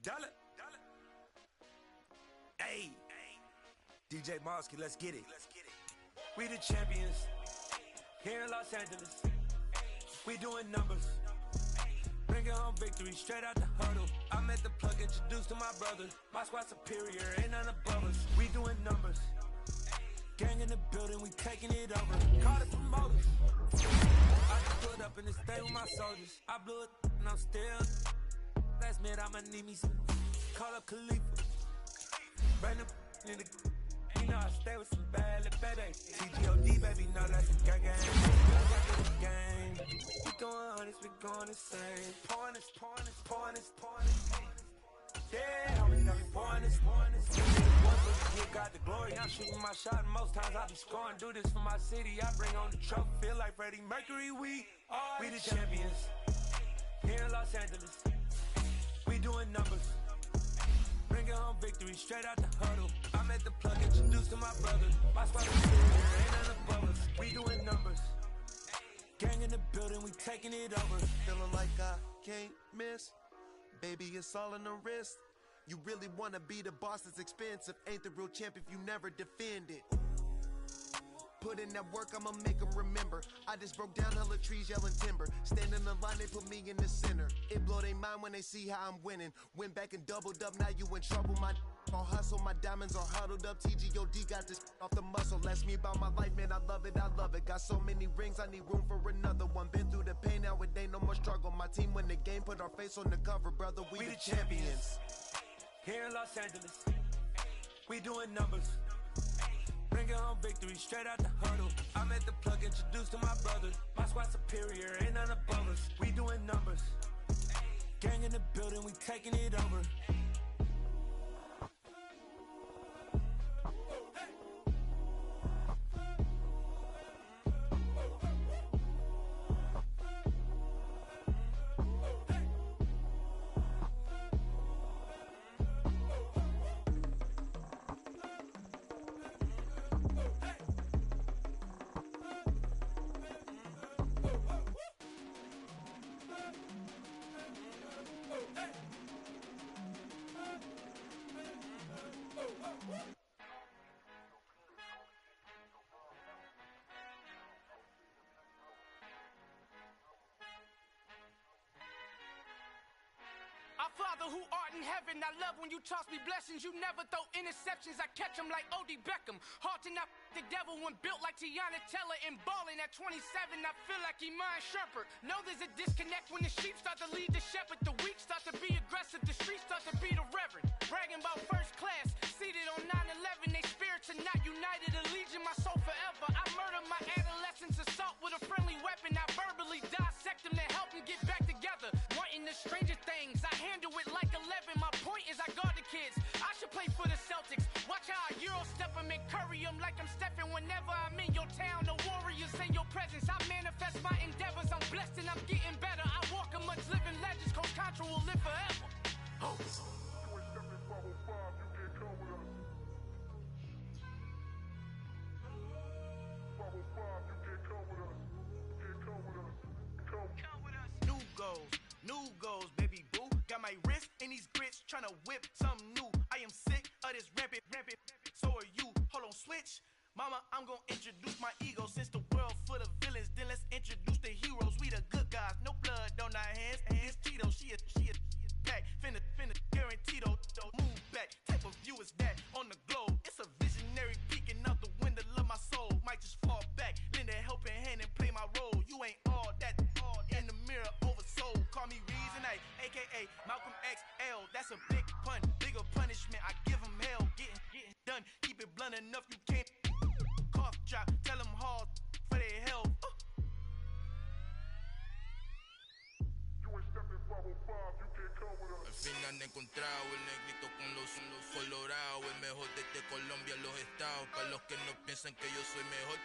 Dollar. Hey, DJ Mosky, let's get it. We the champions here in Los Angeles. We doing numbers. Bringing home victory straight out the huddle. I'm at the plug, introduced to my brother. My squad superior, ain't none above us. We doing numbers. Gang in the building, we taking it over. Call the promoters. I just put up in the state with my soldiers. I blew it and I'm still. Last minute, I'ma need me some. Call up Khalifa. Bring them in the. You know I stay with some bad little baby. TGOD, baby, know that's a gang. We going honest, we going insane. Pouring this. Yeah, homie, got me pouring this. Give God the glory. I'm shooting my shot, and most times I be scoring. Do this for my city. I bring on the trophy. Feel like Freddie Mercury. We the champions here in Los Angeles. We doing numbers. Bringing home victory straight out the huddle. I'm at the plug, introduced to my brother. My squad is here, ain't none above us. We doing numbers. Gang in the building, we taking it over. Feeling like I can't miss. Baby, it's all in the wrist. You really wanna be the boss, it's expensive. Ain't the real champ if you never defend it. Put in that work, I'ma make them remember. I just broke down hella trees, yelling timber. Stand in the line, they put me in the center. It blow their mind when they see how I'm winning. Went back and doubled up, now you in trouble. My all hustle, my diamonds are huddled up. TGOD got this off the muscle. Ask me about my life, man, I love it. Got so many rings, I need room for another one. Been through the pain, now it ain't no more struggle. My team win the game, put our face on the cover, brother. We the champions. Here in Los Angeles, we doing numbers. Bringing home victory straight out the huddle. I'm at the plug, introduced to my brother. My squad superior, ain't none above us. We doing numbers. Gang in the building, we taking it over. Our Father who art in heaven, I love when you toss me blessings. You never throw interceptions, I catch them like O.D. Beckham. Hard to not the devil when built like Tiana Teller and balling at 27. I feel like Iman Shumpert. Know there's a disconnect when the sheep start to lead the shepherd. The weak start to be aggressive, the streets start to be the reverend. Bragging about first class, seated on 9/11, they spiritual to not united, a legion, my soul forever. I murder my adolescence, assault with a friendly weapon. I verbally dissect them to help them get back together. Wanting the stranger things, I handle it like 11. My point is I guard the kids. I should play for the Celtics. Watch how I Euro step them and curry them like I'm stepping. Whenever I'm in your town, the Warriors in your presence. I manifest my endeavors. I'm blessed and I'm getting better. I walk amongst living legends. Coach Contra will live forever. Oh. New goals, baby boo. Got my wrist in these grits, tryna whip something new. I am sick of this rampant. So are you. Hold on, switch. Mama, I'm gonna introduce my ego. Since the world full of villains, then let's introduce the heroes. We the good guys, no blood on our hands. It's Tito, she a back. Finna, guaranteed. Move back. Type of view is that on the globe? It's a visionary peeking out the window of my soul. Might just fall back, lend a helping hand and play my role. You ain't all that. In the mirror, oversold. Call me Reason, aka Malcolm XL. That's a big pun, bigger punishment. I give him hell, getting done. Keep it blunt enough, you can't. Cough drop, tell them hard for their health. Al fin han encontrado el negrito con los colorados, el mejor desde Colombia, los estados. Para los que no piensan que yo soy mejor,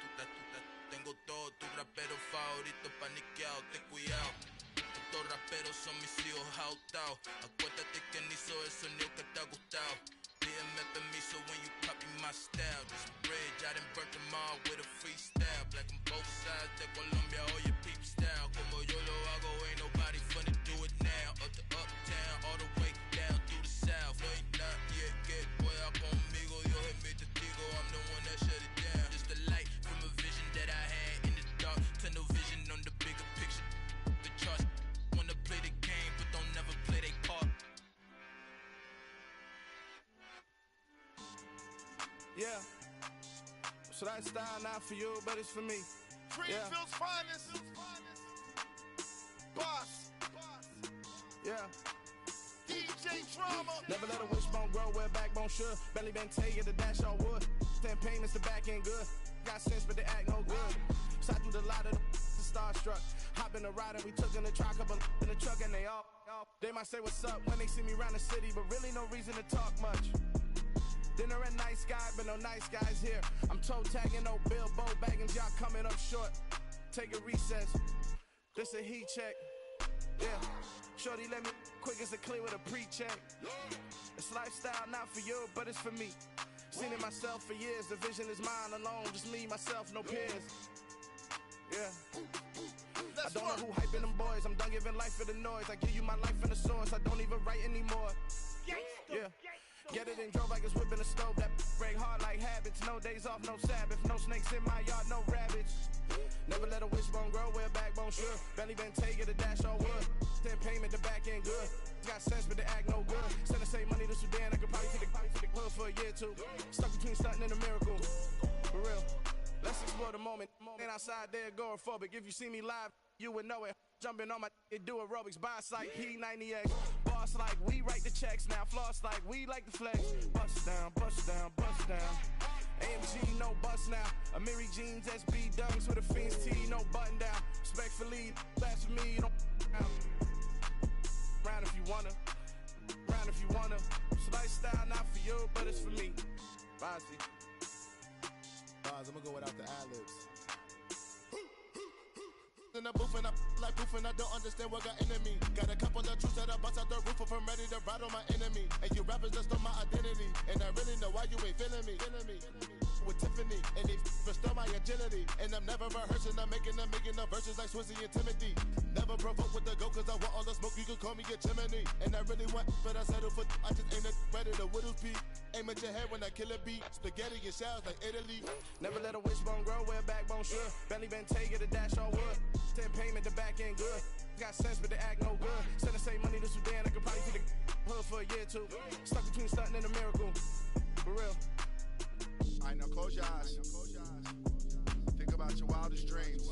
tengo todos tus raperos favoritos paniqueados, ten cuidado. Estos raperos son mis hijos adoptados. Acuérdate que ni hizo el sonido que te ha gustado. Pídeme permiso when you copy my style. This bridge, I done burnt them all with a freestyle. Black on both sides de Colombia, oye peep style. Como yo lo hago, ain't nobody finna do it now. Up to uptown, all the way down through the south. No hay nadie que pueda conmigo, Dios es mi testigo. I'm the one that shut it down. Just the light from a vision that I had in the dark. Tunnel vision on the bigger picture. The charts wanna play the game, but don't never play their part. Yeah. So that style not for you, but it's for me. Greenfield's finest. Boss. Yeah. DJ Drama. Never let a wishbone grow where backbone should. Belly been taking the dash all wood. 10 payments, the back end good. Got sense, but they act no good. So I threw the lot of the starstruck. Hop in the ride and we took in the truck, couple in the truck and they all. They might say what's up when they see me around the city, but really no reason to talk much. Dinner at Nice Guy, but no nice guys here. I'm toe tagging, no Bilbo baggins, y'all coming up short. Take a recess. This a heat check. Yeah. Shorty let me quick as a clear with a pre-check. It's lifestyle not for you, but it's for me. Seen it myself for years. The vision is mine alone. Just me, myself, no peers. Yeah. I don't know who hyping them boys. I'm done giving life for the noise. I give you my life in the source. I don't even write anymore. Yeah. Get it and drove like it's whipping a stove. That break hard like habits. No days off, no Sabbath. No snakes in my yard, no rabbits. Never let a wishbone grow where backbone should. Belly been taking the dash all wood. 10 payment, the back end good. Got sense, but they act no good. Send the same money to Sudan. I could probably take the hood for a year or two. Stuck between stunting and a miracle. For real. Let's explore the moment. Ain't outside there agoraphobic. If you see me live, you would know it. Jumping on my do aerobics, boss like P90X. Boss like we write the checks now. Floss like we like the flex. Bust down, bust down, bust down. AMG, no bust now. Amiri jeans, SB dunks with a Fiends tee, no button down. Respectfully, that's for me, don't round if you wanna. Round if you wanna. It's lifestyle not for you, but it's for me. Rozzy. I'm gonna go without the ad-libs. In the booth and I like proof and I don't understand what got into me. Got a couple of truths that I bust out the roof if I'm ready to ride on my enemy. And you rappers just stole my identity. And I really know why you ain't feeling me. With Tiffany, and they restore my agility. And I'm never rehearsing, I'm making the verses like Swizzy and Timothy. Never provoke with the go, cause I want all the smoke, you can call me a chimney. And I really want, but I settle for, I just ain't ready to whittle pea. Aim at your head when I kill a beat. Spaghetti and shells like Italy. Never let a wishbone grow where backbone should. Belly been taking the dash all wood. 10 payment, the back end good. Got sense, but they act no good. Send the same money to Sudan, I could probably see the hood for a year or two. Stuck between stunting and a miracle. For real. Alright, now close your eyes. Think about your wildest dreams.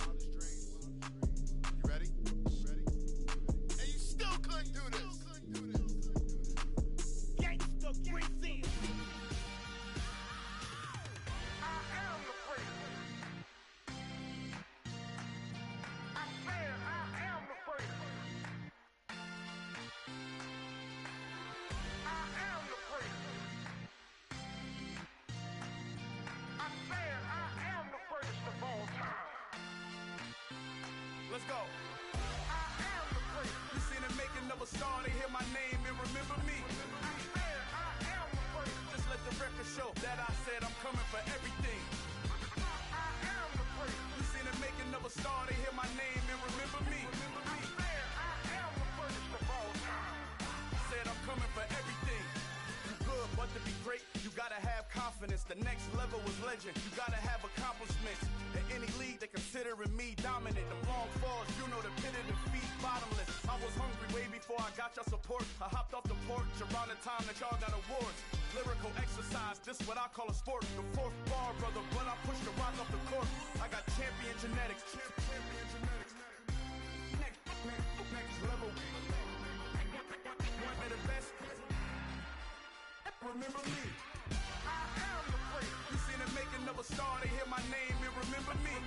You ready? And you still couldn't do this. Gangsta Brazil. go. I am the great. You seen the making of a star, they hear my name and remember me. I am the great. Just let the record show that I said I'm coming for everything. I am the great. You seen the making of a star, they hear my name and remember me. I am the greatest of all time. Said I'm coming for everything. You good, but to be great, you gotta have confidence. The next level was legend. You gotta have accomplishments. In any league, they considering me dominant. The long falls, you know the pit of defeat, bottomless. I was hungry way before I got your support. I hopped off the porch around the time that y'all got awards. Lyrical exercise, this what I call a sport. The fourth bar, brother, when I push the rock off the court. I got champion genetics. Next level. One of the best. Remember me. I am the great. You seen the making of a star, they hear my name and remember me. I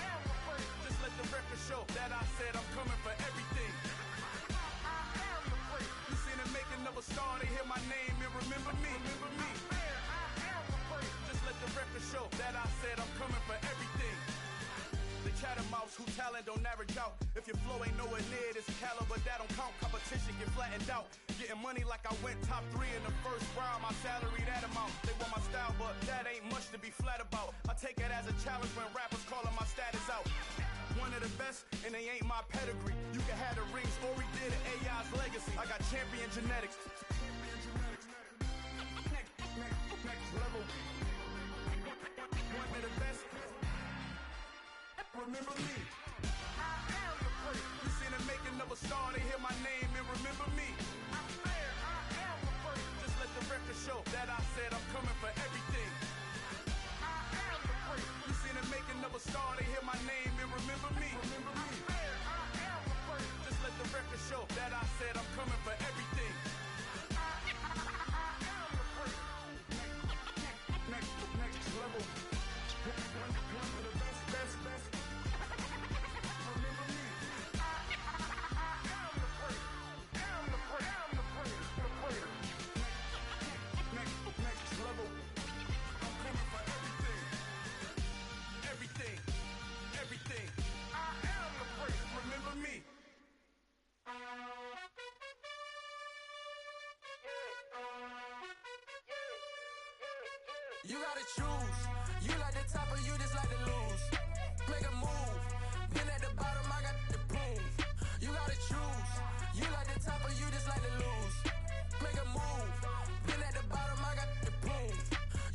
am the great. Just let the record show that I said I'm coming for everything. I am the great. You seen the making of a star, they hear my name and remember me. I am the great. Just let the record show that I said I'm coming for everything. The chattermouths who talent don't average out. If your flow ain't nowhere near this caliber, that don't count. Competition get flattened out. Getting money like I went top 3 in the first round. My salary that amount. They want my style, but that ain't much to be flat about. I take it as a challenge when rappers calling my status out. One of the best, and they ain't my pedigree. You can have the rings, or we did it, AI's legacy. I got champion genetics. Next level. One of the best. Remember me. I am the great. You seen the making of a star, they hear my name and remember me. I am the great. Just let the record show that I said I'm coming for everything. I am the great. You seen the making of a star, they hear my name and remember me. I am the great. Just let the record show that I said I'm coming for everything. I am the great. Next level. One of the best. Remember me. I am the great. Am the great. Next level. I'm coming for everything. Everything. I am the great. Remember me. You gotta choose. You like the top or you just like to lose. Make a move. Been at the bottom, I got the proof. You gotta choose. You like the top or you just like to lose. Make a move. Been at the bottom, I got the proof.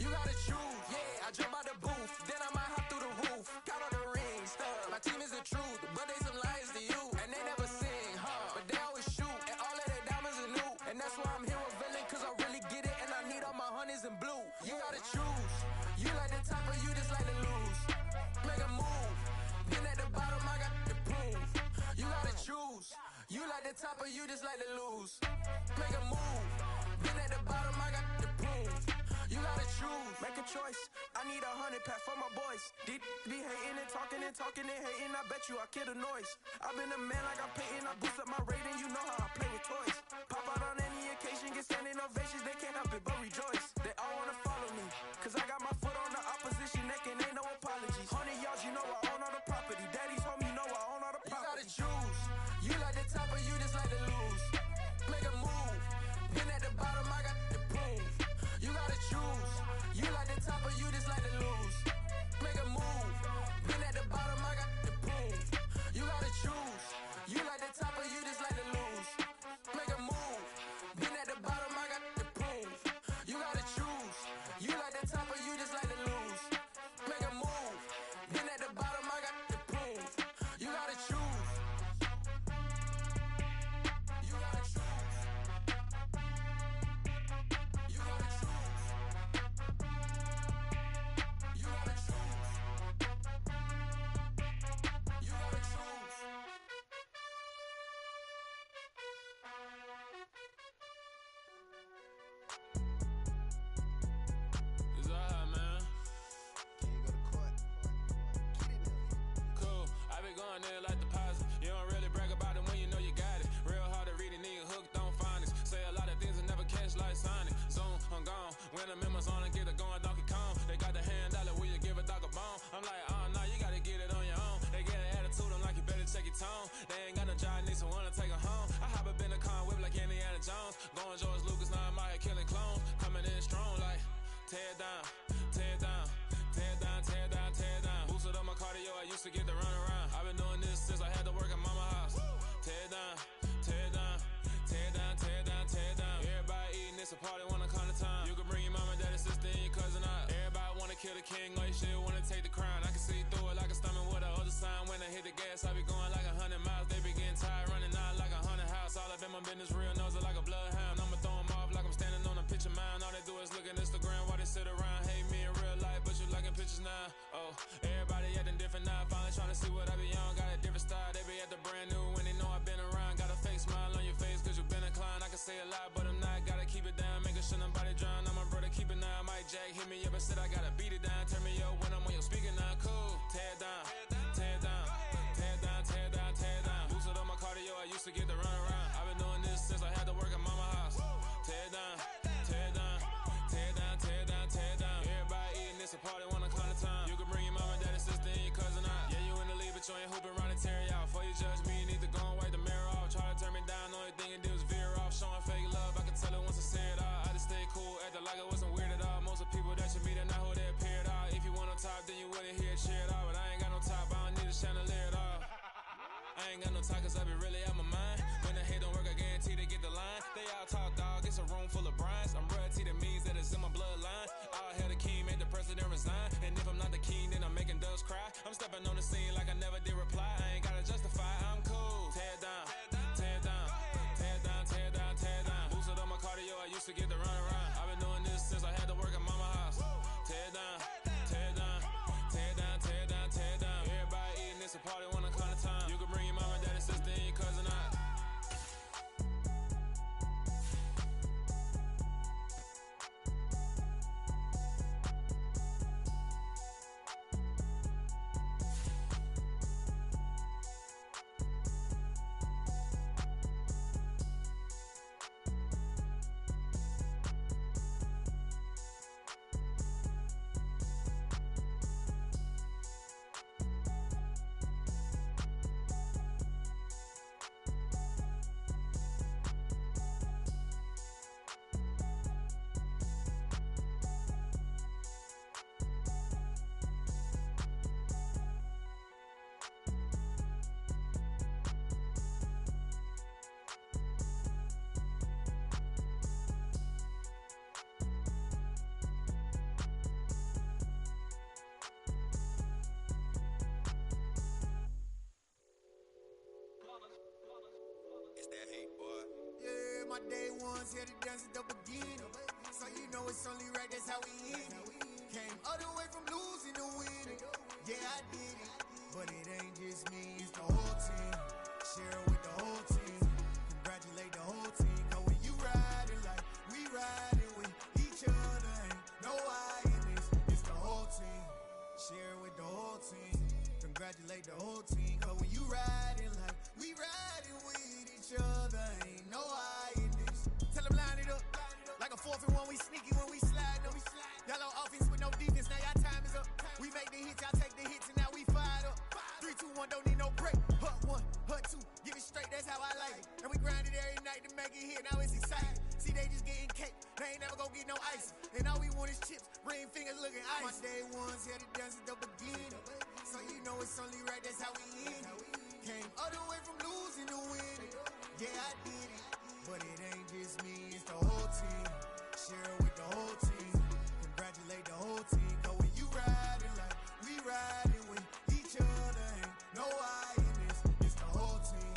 You gotta choose. Yeah, I jump out the booth. Then I might hop through the roof. Count on the rings, stuff. My team is the truth, but they some liars to you. And they never sing, but they always shoot. And all of their diamonds are new. And that's why I'm here with villain, cause I really get it. And I need all my honeys in blue. You gotta choose. You like the top or you just like to lose. Make a move. Been at the bottom, I got the proof. You gotta choose. You like the top or you just like to lose. Make a move. Been at the bottom, I got the proof. You gotta choose. Make a choice. I need 100 pack for my boys. Be hating and talking and hating. I bet you I kill the noise. I've been a man like I'm Peyton. I boost up my rating. You know how I play with toys. Pop out on any occasion, get standing ovations. They can't help it but rejoice. They all wanna follow me, cause I got my foot on the opposition neck and ain't no apologies. 100 yards, you know I own all the property. Daddy's home, you know I own all the property. You gotta choose. You like the top or you just like to lose. Make a move. Been at the bottom, I got the proof. You gotta choose. You like the top or you just like to lose. Make a move. Been at the bottom, I got the proof. You gotta choose. You like the top or you just like to lose. Make a move. Been at the bottom, I got the proof. You gotta choose. You like the top or you just like to lose. Make a move. Been at the bottom, I got the proof. You gotta choose. You gotta choose. You gotta choose. You gotta choose. You gotta choose. It's all hot, man. Cool. I been going there like deposit. You don't really brag about it when you know you got it. Real hard to read a nigga hooked on phonics. Say a lot of things and never catch like Sonic. Zoom, I'm gone. When the members on and get it going Donkey Kong. They got the $100, will you give a dog a bone? I'm like, oh no, you gotta get it on your own. They get an attitude, I'm like, to get the run around. I've been doing this since I had to work at mama house. Tear it down, tear it down, tear it down, tear it down, tear it down. Everybody eating, it's a party when I come to town. You can bring your mama, daddy, sister, and your cousin out. Everybody wanna kill the king, or you shit wanna take the crown. I can see through it like a stomach with a other sign. When I hit the gas, I be going like 100 miles. They be getting tired, running out like 100 house. All up in my business, real nose it like a bloodhound. I'ma throw 'em off like I'm standing on a picture mound. All they do is look at Instagram while they sit around. Hate me in real life, but you liking pictures now. Oh, everybody acting different now. Finally trying to see what I be on. Got a different style, they be at the brand new when they know I've been around. Got a fake smile on your face cause you been inclined. I can say a lot, but I'm not. Gotta keep it down, making sure nobody drown. I'm my brother, keep it now. Mike Jack hit me up and said I gotta beat it down. Turn me up when I'm on your speaker now. Cool, tear it down, tear it down, tear it down, tear it down, tear it down. Lose it on my cardio, I used to get the run around. I've been doing this since I had to work at mama house. Tear it down, tear it down, tear it down, tear it down, tear it down. Everybody eating, it's a party when I come to town. You can bring your mama, daddy, sister, and your cousin out. Yeah, you in the league, but you ain't hooping around and tear you out. Before you judge me, you need to go and wipe the mirror off. Try to turn me down, only thing it did was veer off. Showing fake love, I can tell it once I say it all. I just stay cool, acting like it wasn't weird at all. Most of the people that you meet are not who they appear at all. If you want on top, then you wouldn't hear it cheer at all. But I ain't got no top, I don't need a chandelier at all. I ain't got no talk cause I be really out my mind. When the hate don't work, I guarantee they get the line. They all talk dog, it's a room full of brines. I'm royalty, that means that it's in my bloodline. All hail the king, made the president resign. And if I'm not the king, then I'm making doves cry. I'm stepping on the scene like I never did reply. I ain't gotta justify, I'm cool. Tear it down, tear it down, tear it down, tear it down, tear it down. Boost it on my cardio, I used to get the run around. I've been doing this since I had to work at mama house. Tear it down, tear it down, tear it down, tear it down, tear it down. Everybody eating, it's a party when I come to town. You can bring your mama, daddy, sister, and your cousin out. My day ones here to dance at the beginning. So you know it's only right, that's how we end it. Came all the way from losing to winning. Yeah, I did it. But it ain't just me, it's the whole team. Share it with the whole team. Congratulate the whole team. Cause when you riding like we riding with each other, ain't no I in this. It's the whole team. Share it with the whole team. Congratulate the whole team. Cause when you riding like we riding with each other, ain't no I. Tell them line it up, like a 4th and 1, we sneaky when we slide up. Yellow offense with no defense, now y'all time is up. We make the hits, y'all take the hits, and now we fired up. 3, 2, 1, don't need no break. Hut 1, hut 2, give it straight, that's how I like it. And we grind it every night to make it hit, now it's exciting. See, they just getting cake, they ain't never gonna get no ice. And all we want is chips, ring fingers looking ice. My day ones here to dance at the beginning. So you know it's only right, that's how we end it. Came all the way from losing to winning. Yeah, I did it. But it ain't just me, it's the whole team. Share it with the whole team. Congratulate the whole team. Cause when you riding like we riding with each other, ain't no I in this. It's the whole team.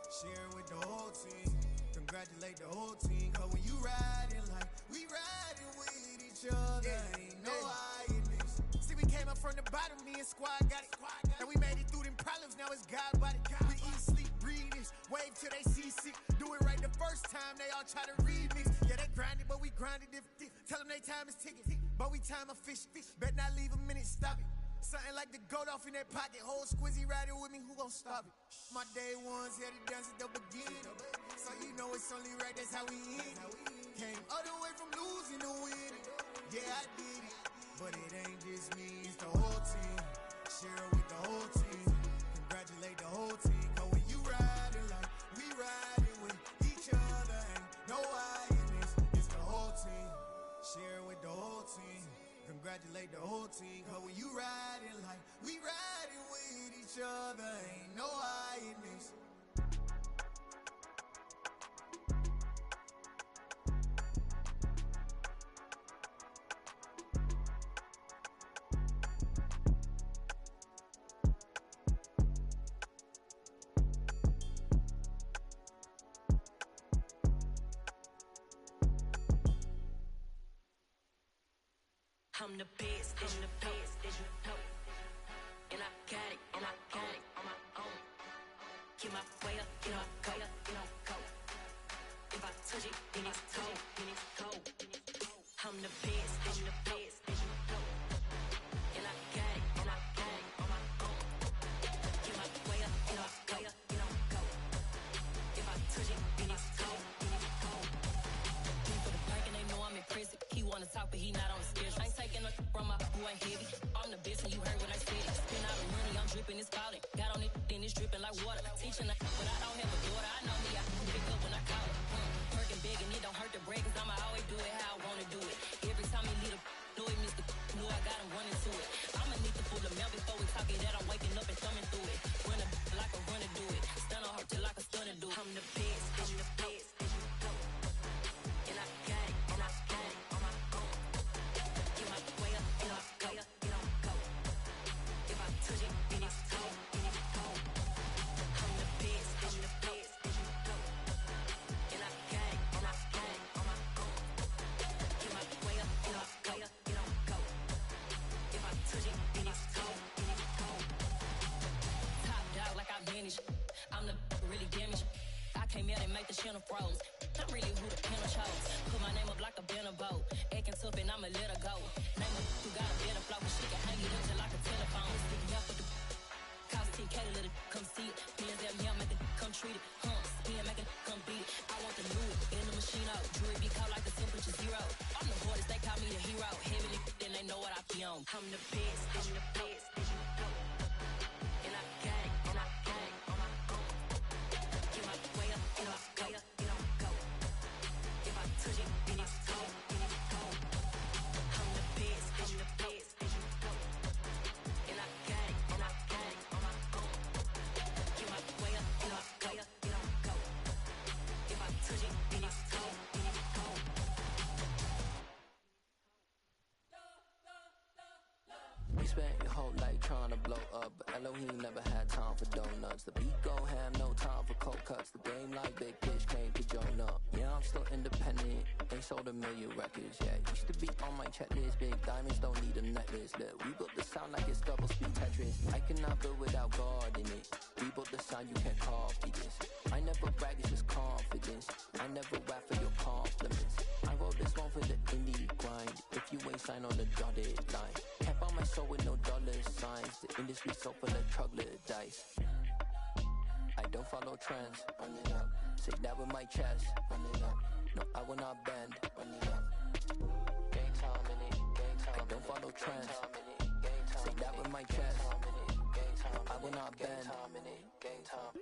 Share it with the whole team. Congratulate the whole team. Cause when you riding like we riding with each other, ain't no I in this. See, we came up from the bottom, me and squad got it. And we made it through them problems, now it's God body. We eat, sleep, breathe this. Wave till they see sick. Do it right the first time, they all try to remix. Yeah, they grinded, but we grinded different. Tell them they time is ticking, but we time a fish. Bet not leave a minute, stop it. Something like the goat off in that pocket. Whole squizzy riding with me, who gon' stop it? My day ones here to dance at the beginning. So you know it's only right, that's how we end it. Came all the way from losing to winning. Yeah, I did it. But it ain't just me, it's the whole team. Share it with the whole team. Congratulate the whole team. Cause when you riding like we riding with each other, ain't no I in this. It's the whole team. Share it with the whole team. Congratulate the whole team. Cause when you riding like we riding with with each other, ain't no hiding this. I'm the best, as you know. And I got it, and I own it on my own. Get my way up, get on go, go. If I touch it, then it's cold. I'm the best, as you know. And I got it, and I own it on my own. Get my way up, get on go. If I touch it, then it's cold. For the bank and they know I'm in prison. He wanna talk, but he not on the schedule. I ain't taking a from my who ain't heavy. I'm the best and you heard what I said. Spend all the money, I'm dripping, it's falling. Got on it, then it's dripping like water. Teaching but I don't have a daughter. I know me, I can pick up when I call it. Perking big and it don't hurt the break, cause I'ma always do it how I wanna do it. Every time he lead a know it, Mr. Know I got him running to it. I'ma need to pull the mail before we talk it that I'm waking up and thumbing through it. Run like a runner do it. Stun on her till like a stunner do it. I'm the best, I'm the best. And I got it, and I got it on my own. Get my way up, get on go. If I touch it, then it's cold. I'm the best, and I got it, and I got it on my own. Get my way up, get on go. If I touch it, then it's cold. Top dog like I manage. I'm the really damaged. I came out and make the channel froze. I'm really who the piano chose. Put my name up like a banner boat. Acting tough and I'ma let her go. Name her who got a better flow, but she can hang it up just like a telephone. Sticking up with the cost 10K to let it come see it. Pins that yeah, make it come treat it. Spin, make it come beat it. I want the new in the machine out. Jewelry be caught like the temperature zero. I'm the hardest, they call me the hero. Heavily, then they know what I be on. I'm the best, I'm the best. And I got it, and I got it on my own. Get my way up, get on go. If I touch it, then it's cold. I'm the best, I'm the best. And I got it, and I got it on my own. Get my way up, get on go. If I touch it, then it's cold. We spent your whole life trying to blow up, but Elohim never had time for donuts. The beat go ham, no time for cold cuts. The game like Big Fish came to join up. Yeah, I'm still independent, ain't sold a million records yet. Used to be on my checklist, big diamonds don't need a necklace. Look, we built the sound like it's double speed Tetris. I cannot build without God in it. We built the sound, you can't copy this. I never brag, it's just confidence. I never rap for your compliments. I wrote this one for the indie grind. If you ain't signed on the dotted line, can't buy my soul with no dollar signs. The industry so full of troglodytes. I don't follow trends. Run it up. Say that with my chest. Run it up. No, I will not bend. Run it up. Gang time in it. Gang time. I don't follow trends. Say that with my chest. I will not bend. Gang time.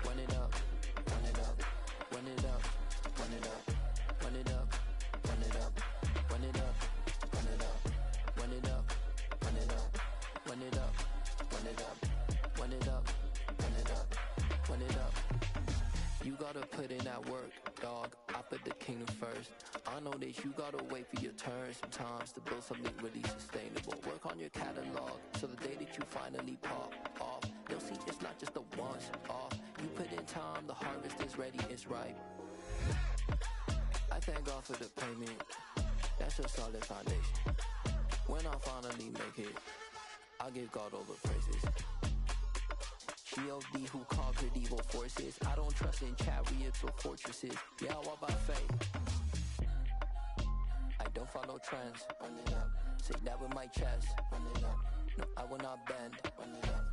Run it up. Run it up. Run it up. Run it up. Run it up. Run it up. Run it up. Run it up. Run it up. Run it up. Run it up. Run it up. Run it up. Run it up. Run it up. You gotta put in that work, dog. I put the kingdom first. I know that you gotta wait for your turn sometimes to build something really sustainable. Work on your catalog so the day that you finally pop off, they'll see it's not just a once off. You put in time, the harvest is ready, it's ripe. I thank God for the payment. That's a solid foundation. When I finally make it, I'll give God all the praises. G.O.D. who conquered evil forces. I don't trust in chariots or fortresses. Yeah, I walk by faith. I don't follow trends. Run it up. Say that with my chest. Run it up. No, I will not bend. Run it up.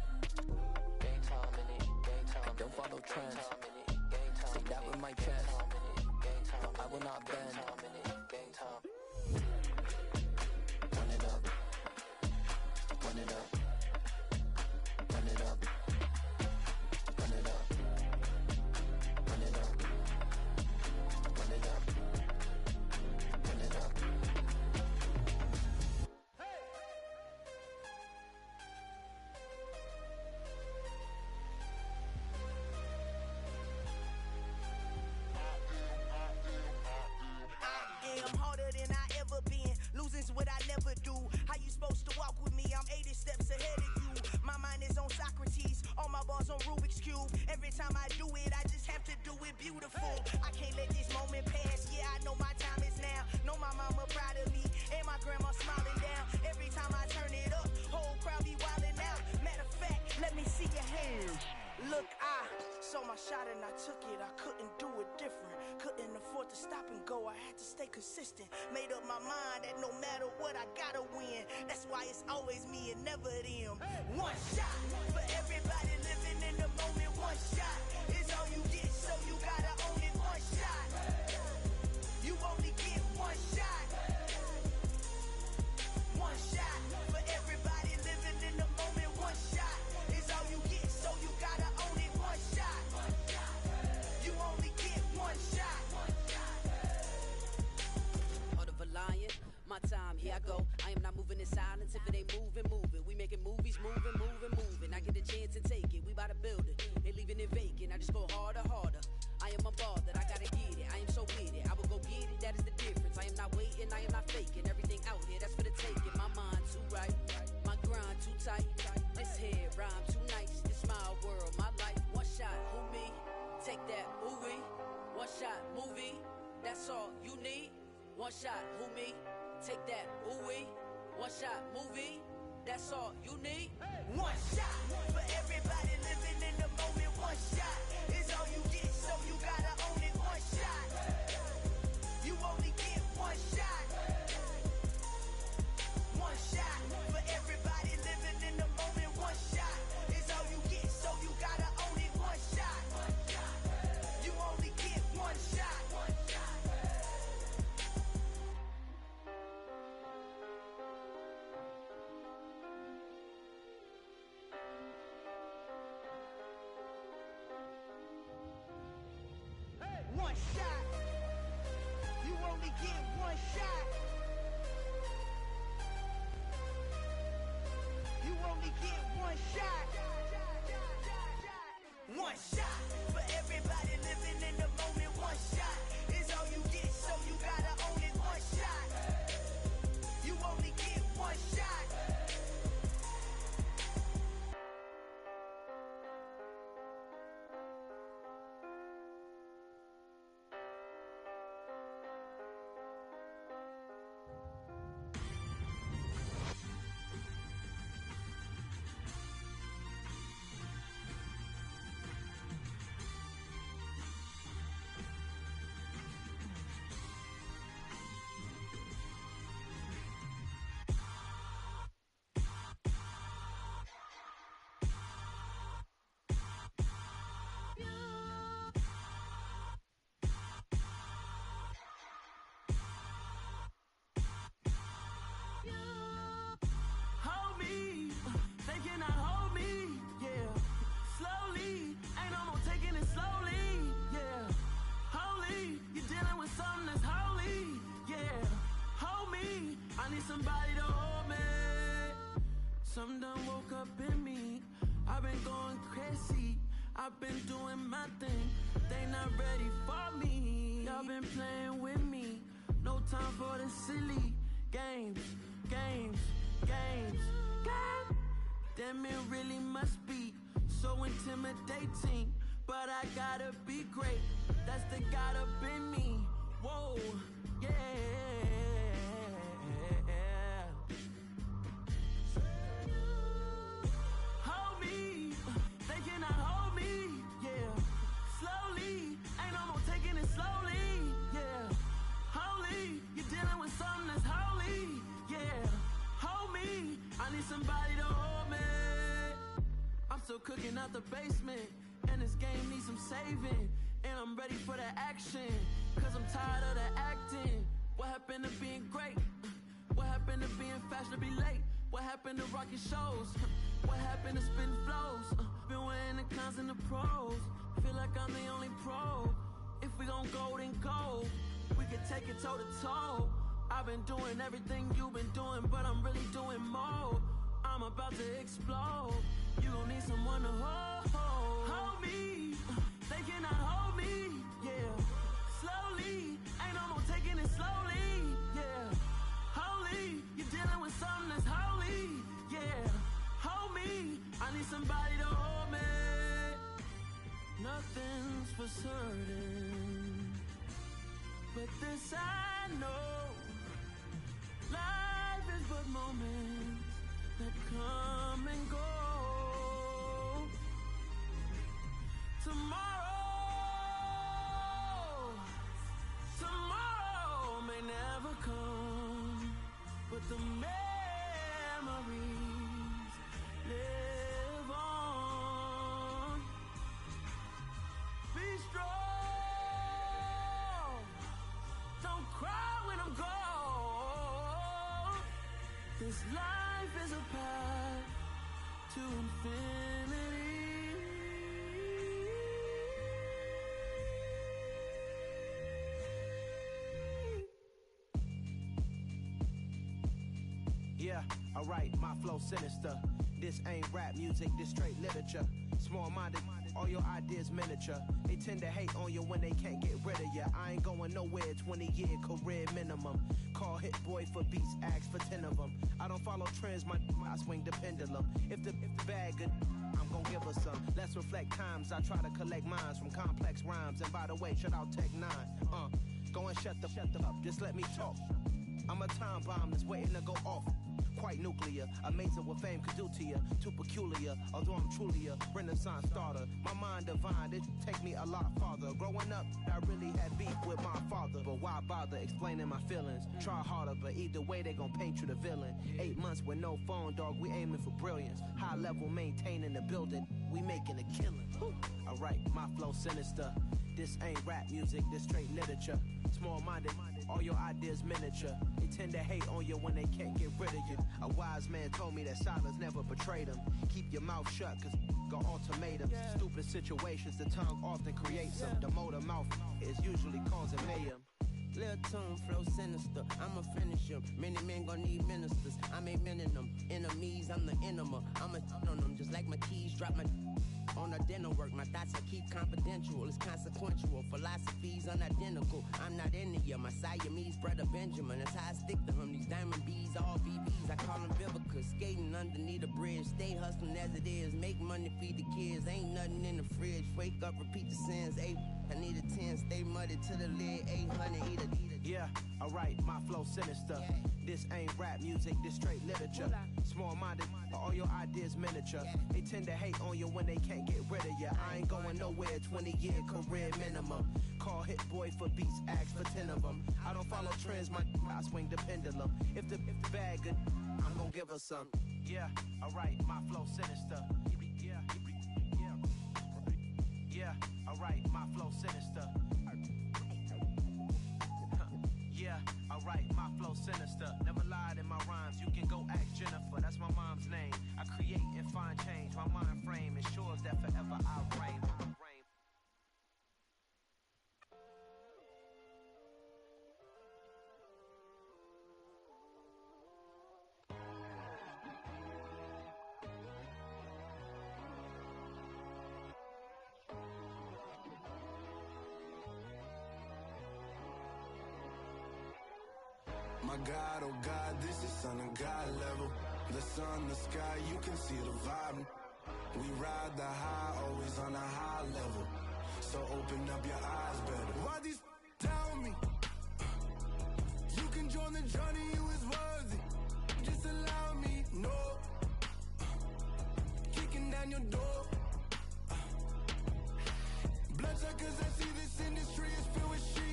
Gang time in it. Gang time. I don't follow trends. Say that with my chest. I will not bend. Gang time. Run it up. Run it up. Run it up. Run it up. Run it up. Run it up. Run it up. beautiful. I can't let this moment pass. Yeah, I know my time is now. Know my mama proud of me and my grandma smiling down. Every time I turn it up, whole crowd be wildin' out. Matter of fact, let me see your hands. Look, I saw my shot and I took it. I couldn't do it different. Couldn't afford to stop and go. I had to stay consistent. Made up my mind that no matter what, I gotta win. That's why it's always me and never them. One shot for everybody living in the moment. One shot is all you get, so you gotta own it. One shot. You only get one shot. One shot for everybody living in the moment. One shot is all you get, so you gotta own it. One shot. You only get one shot. Order of a lion, my time, here I go. I am not moving in silence. If it ain't moving, move it. We making movies, moving. I get a chance to take it. We bout to build it. Ain't leaving it vacant. I just go harder. I am unbothered. I gotta get it. I am so with it. I will go get it. That is the difference. I am not waiting. I am not faking. Everything out here, that's for the taking. My mind too right. My grind too tight. This head rhyme too nice. This my world, my life. One shot, who me? Take that, ooh-wee. One shot, movie. That's all you need. One shot, who me? Take that, ooh-wee. One shot, movie. That's all you need. One shot for everybody living in the moment. One shot is all you get, so you gotta own it. One shot. You only get one shot. One shot for everybody living in the moment. One shot is all you get, so you gotta own it. One shot. You only get one shot. One shot. You only get one shot. You only get one shot. One shot for everybody living in the moment. One shot is all you get, so you gotta own it. One shot. You only get one shot. Somebody to hold me. Some done woke up in me. I've been going crazy. I've been doing my thing. They not ready for me. Y'all been playing with me. No time for the silly games. Damn, it really must be so intimidating. But I gotta be great. That's the God up in me. Whoa, yeah. Hold me, they cannot hold me, yeah. Slowly, ain't no more taking it slowly, yeah. Holy, you're dealing with something that's holy, yeah. Hold me, I need somebody to hold me. I'm still cooking out the basement, and this game needs some saving. And I'm ready for the action, cause I'm tired of the acting. What happened to being great? What happened to being fashionably late? What happened to rocking shows? What happened to spitting flows? Been wearing the cons and the pros. Feel like I'm the only pro. If we gon' go, then go. We can take it toe to toe. I've been doing everything you've been doing, but I'm really doing more. I'm about to explode. You gon' need someone to hold. Hold me. They cannot hold me, yeah. Slowly, ain't no more taking it slowly, yeah. Holy, you're dealing with something that's holy, yeah. Hold me, I need somebody to hold me. No, nothing's for certain, but this I know, life is but moments that come and go. Tomorrow may never come, but the memories live on. Be strong, don't cry when I'm gone. This life is a path to infinity. Yeah, alright, my flow sinister. This ain't rap music, this straight literature. Small-minded, all your ideas miniature. They tend to hate on you when they can't get rid of you. I ain't going nowhere, 20-year career minimum. Call Hit Boy for beats, ask for 10 of them. I don't follow trends, I swing the pendulum. If the bag good, I'm gon' give her some. Let's reflect times, I try to collect minds from complex rhymes. And by the way, shout out Tech 9. Go and shut the up, just let me talk. I'm a time bomb that's waiting to go off. Quite nuclear, amazing what fame could do to you. Too peculiar, although I'm truly a renaissance starter. My mind divine, it take me a lot farther. Growing up, I really had beef with my father. But why bother explaining my feelings? Try harder, but either way they gon' paint you the villain. 8 months with no phone, dog, we aiming for brilliance. High level maintaining the building, we making a killing. Alright, my flow sinister. This ain't rap music, this straight literature. Small-minded, all your ideas miniature. They tend to hate on you when they can't get rid of you. A wise man told me that silence never betrayed him. Keep your mouth shut, cause got ultimatums. Stupid situations, the tongue often creates them. The motor mouth is usually causing mayhem. Lil' tune, flow sinister, I'ma finish him. Many men gon' need ministers, I'm a men in them. Enemies, I'm the enema. I'ma on them, just like my keys, drop my on the dinner work. My thoughts I keep confidential, it's consequential. Philosophies unidentical, I'm not into you. My Siamese brother Benjamin, that's how I stick to him. These diamond bees, all BBs, I call them Vivica. Skating underneath a bridge, stay hustling as it is. Make money, feed the kids, ain't nothing in the fridge. Wake up, repeat the sins, I need a 10, stay muddy to the lid, 800, eat a. Yeah, alright, my flow sinister. This ain't rap music, this straight literature. Small-minded, all your ideas miniature. They tend to hate on you when they can't get rid of you. I ain't going nowhere, 20-year career minimum. Call Hit Boy for beats, ask for 10 of them. I don't follow trends, I swing the pendulum. If the bag good, I'm gon' give her some. Yeah, alright, my flow sinister. Yeah, alright, my flow sinister. Yeah, alright, my flow sinister. Never lied in my rhymes, you can go ask Jennifer. That's my mom's name. I create and find change. My mind frame ensures that forever I reign. My God, oh God, this is son of God level. The sun, the sky, you can see the vibe. We ride the high, always on a high level. So open up your eyes better. Why these tell me? You can join the journey, you is worthy. Just allow me, no. Kicking down your door. Bloodshot cause I see this industry is filled with sheep.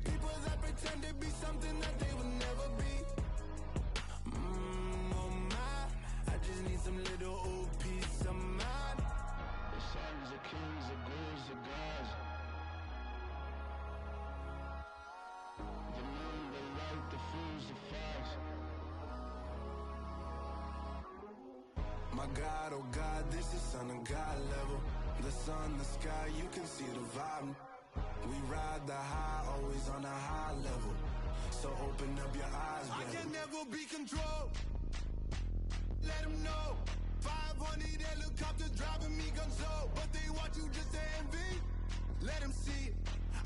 People that pretend to be something that they will never be. Oh my, I just need some little old peace of mind. The sons of kings, the ghouls, the gods. The moon, the light, the fools, the facts. My God, oh God, this is son of God level. The sun, the sky, you can see the vibe. We ride the high, always on a high level. So open up your eyes, baby. I can never be controlled. Let them know. 500 helicopters driving me gonzo. But they watch you just to envy. Let them see it.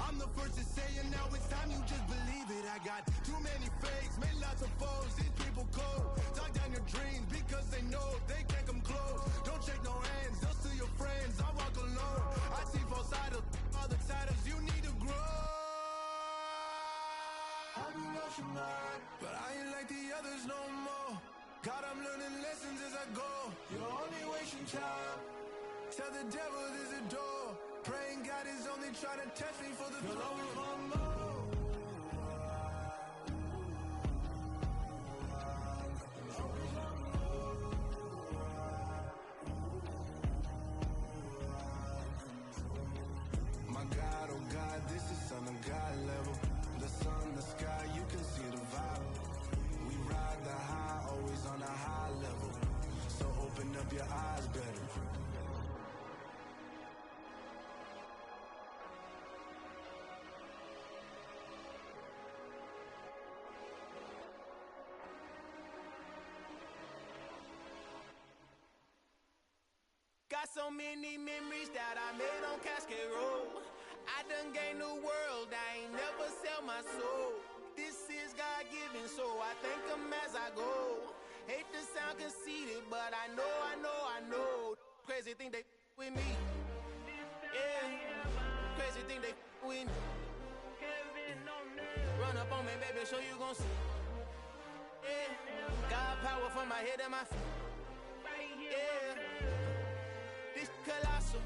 I'm the first to say it, now it's time you just believe it. I got too many fakes, made lots of foes. These people cold. Talk down your dreams because they know they can't come close. Don't shake no hands, they'll steal your friends. I walk alone. I see false your mind, but I ain't like the others no more. God, I'm learning lessons as I go. You're only wasting time. Tell the devil there's a door. Praying God is only trying to test me for the throne. My God, oh God, this is Son of God level. The sun, the sky, you can see the vibe. We ride the high, always on a high level. So open up your eyes better. Got so many memories that I made on Cascade Road. I done gained the world, I ain't never sell my soul. This is God-given, so I thank him as I go. Hate to sound conceited, but I know. Crazy thing they with me. Yeah, crazy thing they with me. Run up on me, baby, show you gon' see. Yeah, God power from my head and my feet. Yeah. This colossal,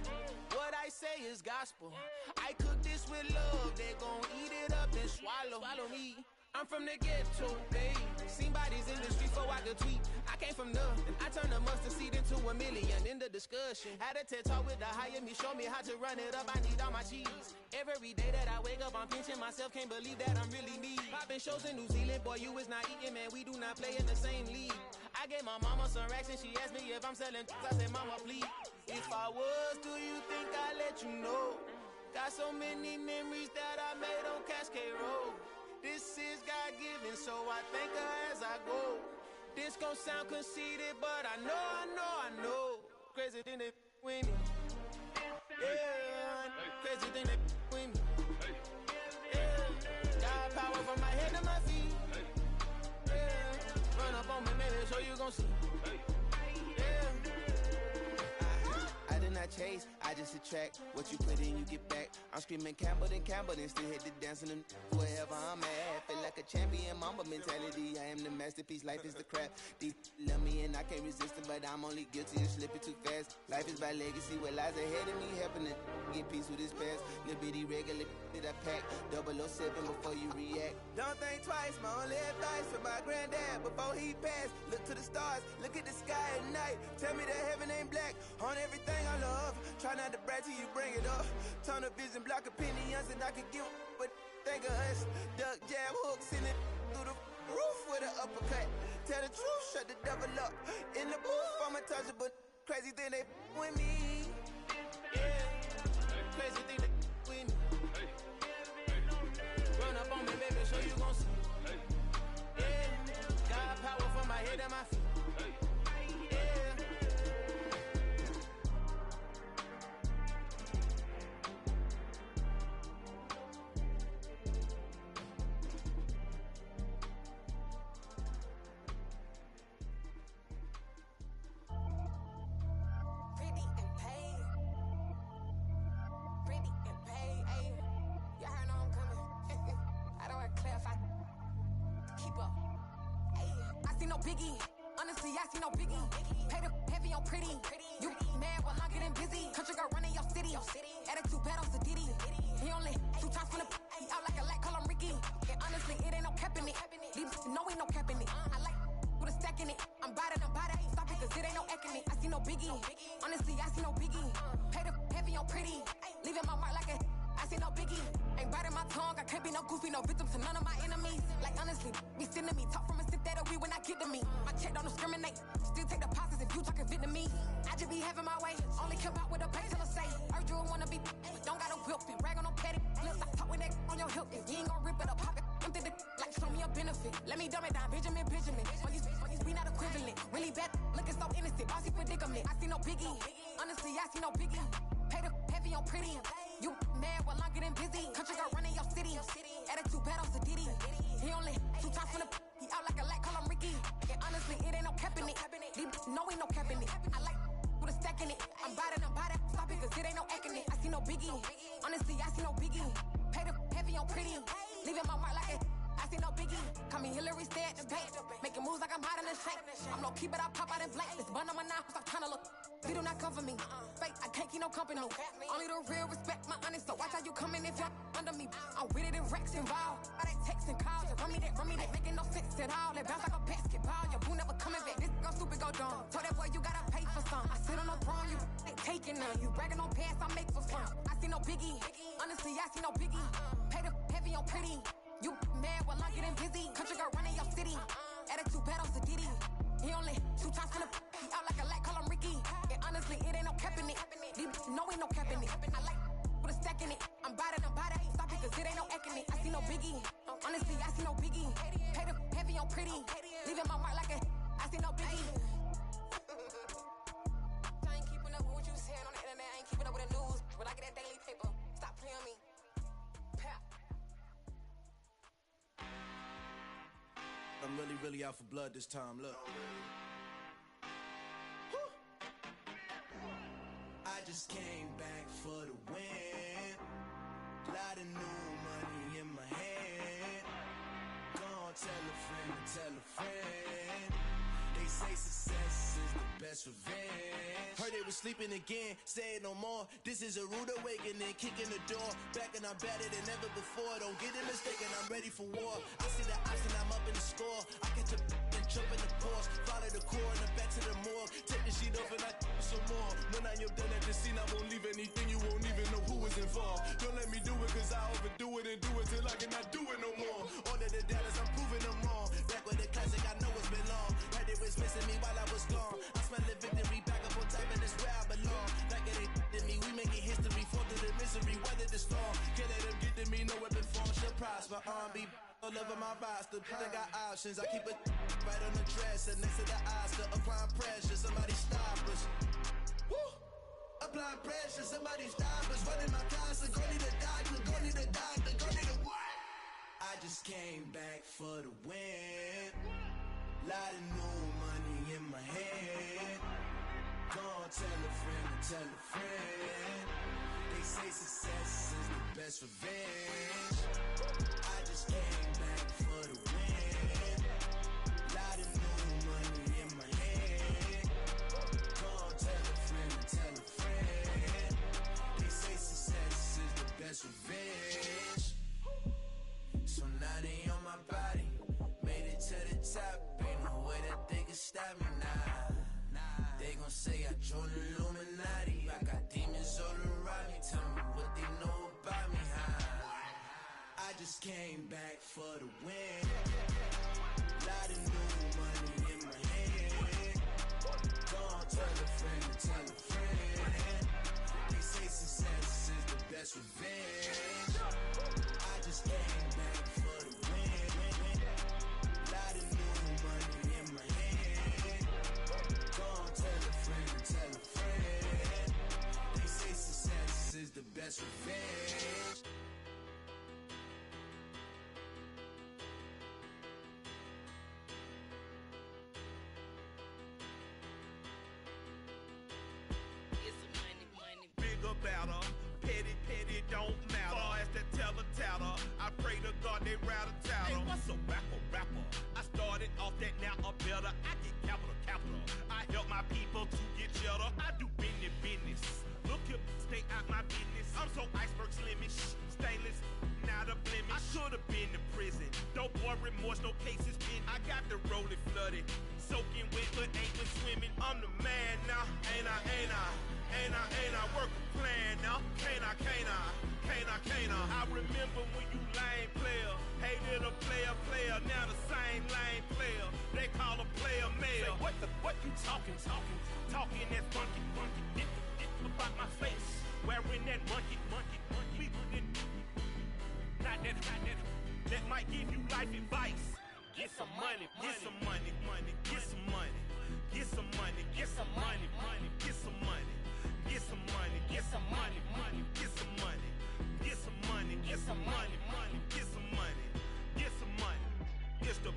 what I say is gospel. I cook this with love, they gon' eat it up and swallow me. I'm from the ghetto, babe. Seen bodies in the street before I could tweet. I came from nothing, I turned a mustard seed into a million. In the discussion, had a TED talk with the higher me, show me how to run it up. I need all my cheese. Every day that I wake up, I'm pinching myself, can't believe that I'm really me. Popping shows in New Zealand, boy, you is not eating, man. We do not play in the same league. I gave my mama some racks and she asked me if I'm selling. I said, mama, please. If I was, do you think I'd let you know? Got so many memories that I made on Cascade Road. This is God-given, so I thank her as I go. This gon' sound conceited, but I know. Crazy thing they with me. Yeah, crazy thing they with me. Yeah, God power from my head to my feet. Yeah, run up on me, maybe so you gon' see. I did not chase, I just attract. What you put in, you get back. I'm screaming Campbell, then still hit the dancing and wherever I'm at. Feel like a champion, mamba mentality. I am the masterpiece, life is the craft. Deep love me and I can't resist it, but I'm only guilty of slipping too fast. Life is by legacy, what lies ahead of me, helping to get peace with this past. Little bitty regular that I pack, 007 before you react. Don't think twice, my only advice for my granddad before he passed. Look to the stars, look at the sky at night. Tell me that heaven ain't black on everything I love. Try not to brag till you bring it up. Tunnel vision, block opinions, and I can give but think of us. Duck, jab, hooks in it through the roof with an uppercut. Tell the truth, shut the devil up. In the booth, I'm untouchable. Crazy thing they with me. Yeah, crazy thing they with me. Run up on me, baby, so you gon' see. Yeah, God power from my head and my feet. Biggie, honestly, I see no biggie. Pay the heavy on pretty. You mad while I'm getting busy. Country girl running your city. Attitude bad on Sadiddy. He only 2 times from the he out like a lack, call him Ricky. And honestly, it ain't no cap in it. These know ain't no cap in it. I like with a stack in it. I'm bad. Stop it, cause it ain't no eck in it. I see no biggie. Honestly, I see no biggie. Pay the heavy on pretty. Leaving my mark like a I see no biggie. Ain't biting my tongue. I can't be no goofy, no victim to none of my enemies. Like honestly, be sending me talk from a sit that we when I get to me. My check don't discriminate. Still take deposits if you talking Vietnamese. I just be having my way. Only care about what the pay till I say. Urge you wanna be, but don't got a whip and rag on no petty. Lips I talk with that on your hip. If you ain't gon' rip it up, pop it. Empty the like show me a benefit. Let me dumb it down, Benjamin. All these we not equivalent. Really bad, looking so innocent. Bossy predicament. I see no biggie. Honestly, I see no biggie. Pay the heavy on pretty. You mad while I'm getting busy. Country girl running your city. Attitude bad on Sadiddy. He only 2 times from the he out like a lack, call him Ricky. And honestly, it ain't no cap in it. These know ain't no cap in it. I like with a stack in it. I'm bad. Stop it, cause it ain't no eck in it. I see no biggie. Honestly, I see no biggie. Pay the heavy on pretty. Leaving my mark like a I see no biggie. Call me Hillary, stay at the bank. Making moves like I'm hiding in shape. I'm low key, but I pop out in blank. This bun on my knife, stop trying to look. They do not come for me. Fake, I can't keep no company. Only the real respect my honest. So watch how you coming if you're under me. I'm with it in Rex involved. All that text and calls, just run me that. Making no sense at all. They bounce like a basketball. Your boo never coming back. This go stupid, go dumb. Told that boy you gotta pay for some. I sit on the throne, you ain't taking none. You bragging on pants, I make for fun. I see no biggie. Honestly, I see no biggie. Pay the heavy on pretty. You mad while I'm getting busy. Country girl running your city. Attitude bad on Sadiddy. He only 2 times from the he out like a light, call him Ricky. And honestly, it ain't no cap in it. These no ain't no cap in it. I like with a stack in it. I'm by that, stop it, cause it ain't no acting it. I see no biggie. Honestly, I see no biggie. Pay the heavy on pretty. Leaving my mark like a I see no biggie. I ain't keeping up with what you saying on the internet. I ain't keeping up with the news. But I get that daily paper. Stop playing on me. I'm really out for blood this time, look. I just came back for the win. Lot of new money in my hand. Gonna tell a friend. They say success is the best revenge. Heard they was sleeping again, say it no more. This is a rude awakening, kicking the door. Back and I'm better than ever before. Don't get it mistaken, I'm ready for war. I see the option, I'm up in the score. I catch a and jump in the course. Follow the core and then back to the morgue. Take the sheet off and I some more. When I am done at the scene, I won't leave anything. You won't even know who was involved. Don't let me do it, cause I overdo it and do it till I cannot do it no more. All of the doubters, I'm proving them wrong. Back with the classic, I know it's been long. Like they was missing me while I was gone. I smell the victory, back up on time, and it's where I belong. Like it ain't to me, we making history. Fall through the misery, weather the storm. Can't let them get to me, no weapon form shall prosper. R&B all over my roster, I got options. I keep it right on the dresser, next to the Oscar. Applying pressure, somebody stop us. Woo! Applying pressure, somebody stop us. Running my casa, go need a doctor, go need a doctor, go need a what? I just came back for the win. Lot of new money in my hand. Gonna tell a friend. They say success is the best revenge. I just came back for the win. Lot of new money in my hand. Gonna tell a friend. They say success is the best revenge. So now they on my body. Made it to the top. Ain't no way that they can stop me now. They gon' say I joined the Illuminati. I got demons all around me. Tell me what they know about me, huh? I just came back for the win. Lot of new money in my hand. Gonna tell a friend. They say success is the best revenge. I just came back for the win. Lot of new money in my hand. Gonna tell a friend. They say success is the best revenge. Bigger, better, petty, don't matter. Far as that teller, I pray to God they rattle tattle. Hey, what's a rapper? I started off that, now I'm better. I get capital. I help my people to get cheddar. I do business. Look here, stay out my business. I'm so iceberg slimish, stainless, not a blemish. I should've been to prison. No boy remorse, no cases pinned. I got the rolling flooded, soaking wet, but ain't been swimming. I'm the man now, ain't I? Work a plan now, can't I? I remember when you lame player, hated a player, now the same lame player. They call a player mayor. Say, what you talking that funky, get about my face, wearing that monkey. Not that, that might give you life advice. Get some money. It's the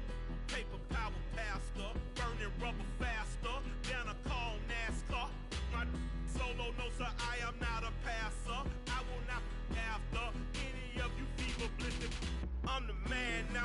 paper power pastor, burning rubber faster, down a call NASCAR. My solo, no sir, I am not a passer. I will not after any of you fever blistered. I'm the man now.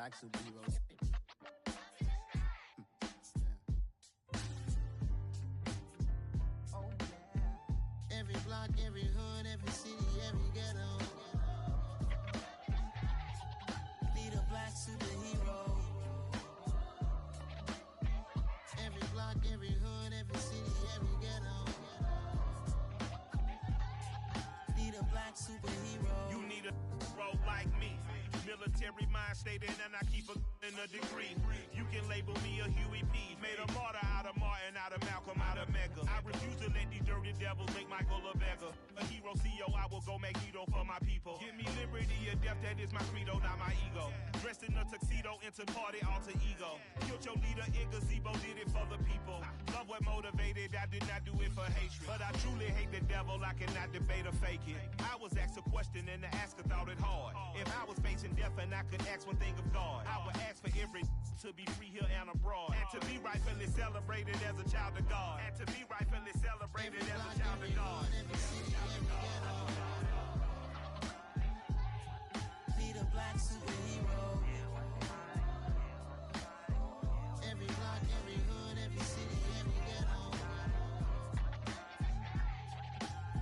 black superheroes. Oh yeah. Every block, every hood, every city, every ghetto. Need a black superhero. Every block, every hood, every city, every ghetto. Need a black superhero. You need a role like me. Military mind stated, and I keep in a degree. You can label me a Huey P. Made a martyr out of Martin, out of Malcolm, out of Mecca. I refuse to let these dirty devils make Michael a beggar. A hero CEO, I will go Magneto for my people. Give me liberty or death, that is my credo, not my ego. Dressed in a tuxedo, into party, alter ego. Killed your leader, in gazebo, did it for the people. Love what motivated, I did not do it for hatred. But I truly hate the devil, I cannot debate or fake it. I was asked a question and the asker thought it hard. If I was facing death and I could ask one thing of God, I would ask for every to be free here and abroad, and to be rightfully celebrated as a child of God, and to be rightfully celebrated as a child of God. Need a black superhero. Every block, every hood, every city, every ghetto.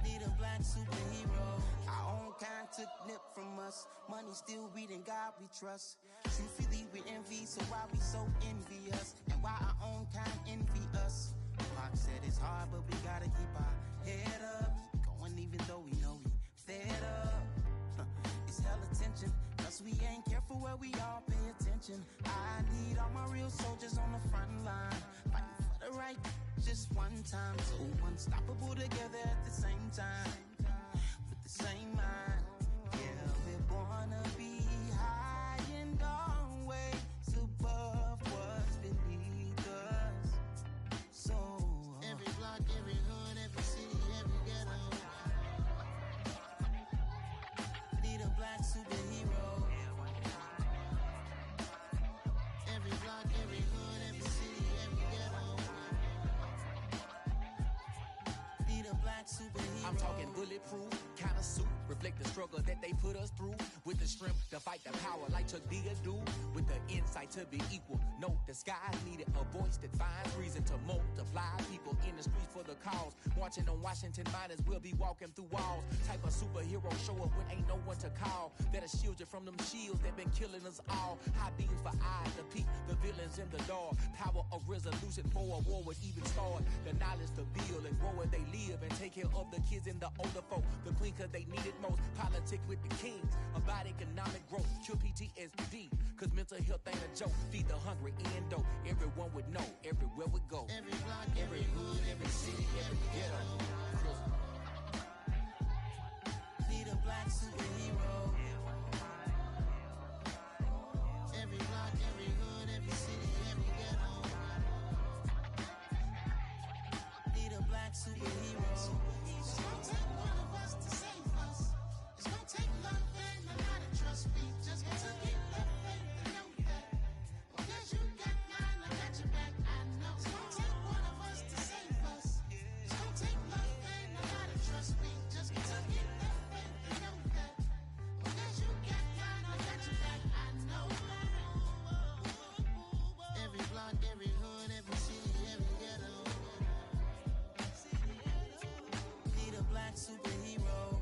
Need a black superhero. Our own kind took nip from us. Money still reading God we trust. Truthfully we envy, so why we so envious? And why our own kind envy us? Pac said it's hard, but we gotta keep our head up. Going even though we know we fed up. It's hell attention, cause we ain't careful where we all pay attention. I need all my real soldiers on the front line, fighting for the right just one time. So unstoppable together at the same time, with the same mind. Yeah, we're gonna be high and always above what's beneath us. So every block, every hood, every city, every ghetto. Need a black superhero. Every block, every hood, every city, every ghetto. Need a black superhero. I'm talking bulletproof, kind of suit, reflect the struggle that they put us through. With the strength to fight the power like Chuck D do. With the insight to be equal. Note the skies needed a voice that finds reason to multiply people in the streets for the cause. Marching on Washington miners will be walking through walls. Type of superhero show up when ain't no one to call. That'll shield you from them shields that been killing us all. High beams for eyes to peek the villains in the dark. Power of resolution for a war would even start. The knowledge to build and grow where they live and take care of the kids and the older folk. The queen cause they need it most. Politic with the kings. About economic growth. Cure PTSD. Cause mental health ain't a joke. Feed the hungry and dope. Everyone would know. Everywhere we go. Every block, every hood, every city, every ghetto. Need a black superhero. Every block, every hood, every city, every ghetto. Need a black superhero. It's gonna take one of us to save us. It's gonna take love and a lot of trust. We just got to keep the faith and know that. Because you got mine, I got your back, I know. It's gonna take one of us to save us. It's gonna take love and a lot of trust. We just got to keep the faith and know that. Because you got mine, I got your back, I know. Every block, every hood, every city, every ghetto. Need a black superhero.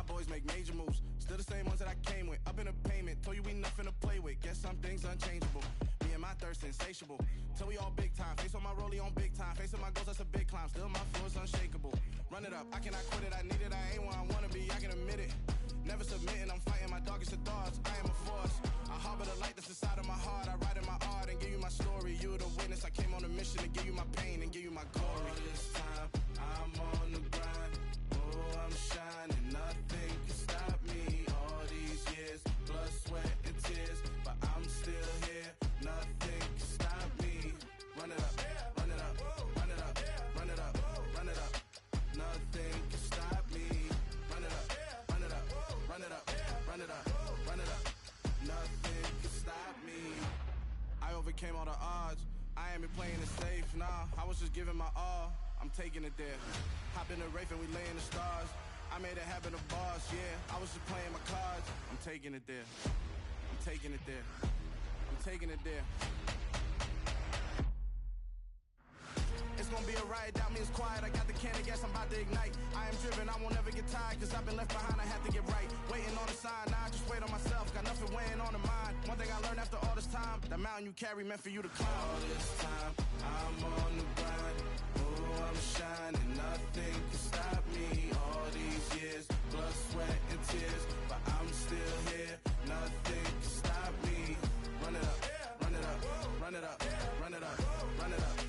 Boys make major moves, still the same ones that I came with. Up in a payment, told you we nothing to play with. Guess some things unchangeable. Me and my thirst insatiable. Till we all big time. Face on my rollie on big time. Facing my goals, that's a big climb. Still my flow is unshakable. Run it up, I cannot quit it. I need it, I ain't where I wanna be. I can admit it. Never submitting, I'm fighting my darkest of thoughts. I am a force. I harbor the light that's inside of my heart. I write in my art and give you my story. You the witness. I came on a mission to give you my pain and give you my glory. All this time, I'm on the grind. Oh, I'm shining. Nothing can stop me. All these years, overcame all the odds. I ain't been playing it safe, nah. I was just giving my all. I'm taking it there. Hop in the Wraith and we lay in the stars. I made it happen to boss, yeah. I was just playing my cards. I'm taking it there. I'm taking it there. I'm taking it there. It's gonna be a riot, doubt me it's quiet. I got the can of gas, I'm about to ignite. I am driven, I won't ever get tired, cause I've been left behind, I have to get right. Waiting on the sign, now I just wait on myself, got nothing weighing on the mind. One thing I learned after all this time, the mountain you carry meant for you to climb. All this time, I'm on the grind. Oh, I'm shining, nothing can stop me. All these years, blood, sweat, and tears, but I'm still here, nothing can stop me. Run it up, run it up, run it up, run it up, run it up.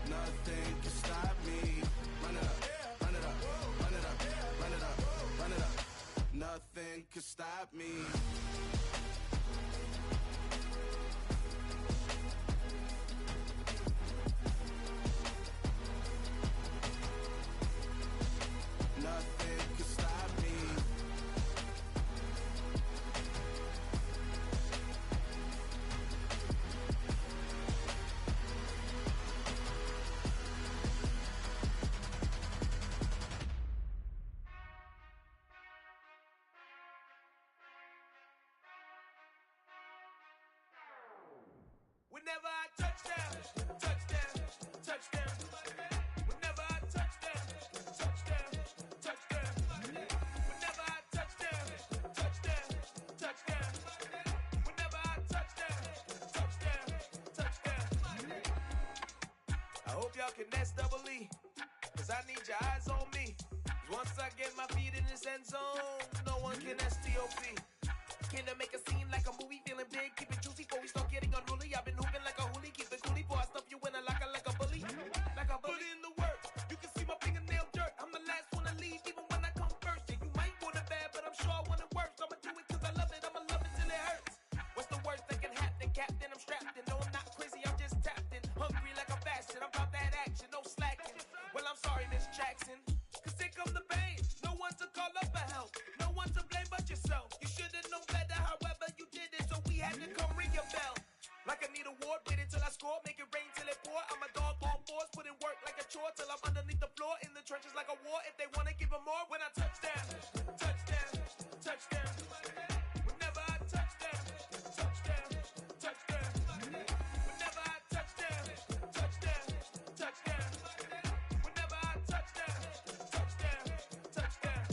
Nothing can stop me. Run it up, run it up, run it up, run it up, run it up. Nothing can stop me. Nothing can stop me. Whenever I touchdown, touchdown, touchdown. Whenever I touchdown, touchdown, touchdown. Whenever I touchdown, touchdown, touchdown. Whenever I touchdown, touchdown, touchdown. I hope y'all can nest double E, cause I need your eyes on me. 'Cause once I get my feet in this end zone, no one can STOP. Can I make a scene like a movie, feeling big, keep it juicy before we start getting unruly. I've been hooping like a hoolie, keep it coolie before I stuff you in a locker like a bully. Like a bully in the work, you can see my fingernail dirt. I'm the last one to leave, even when I come first. And you might want it bad, but I'm sure I want it worse. I'ma do it cause I love it, I'ma love it till it hurts. What's the worst that can happen, Captain? I'm strapped in, no I'm not crazy, I'm just tapped in. Hungry like I'm fasting, I'm about that action, no slacking. Well I'm sorry Miss Jackson, cause here come the pain. No one to call up for help, no one to blame but yourself. You should've known better, however you did it, so we had to come ring your bell. Like I need a award, wait until I score, make it rain till it pour. I'm a dog on fours, put in work like a chore till I'm underneath the floor, in the trenches like a war. If they wanna give them more, when I touchdown, touchdown, touchdown. Whenever I touchdown, touchdown, touchdown. Whenever I touchdown, touchdown, touchdown. Whenever I touchdown, touchdown, touchdown.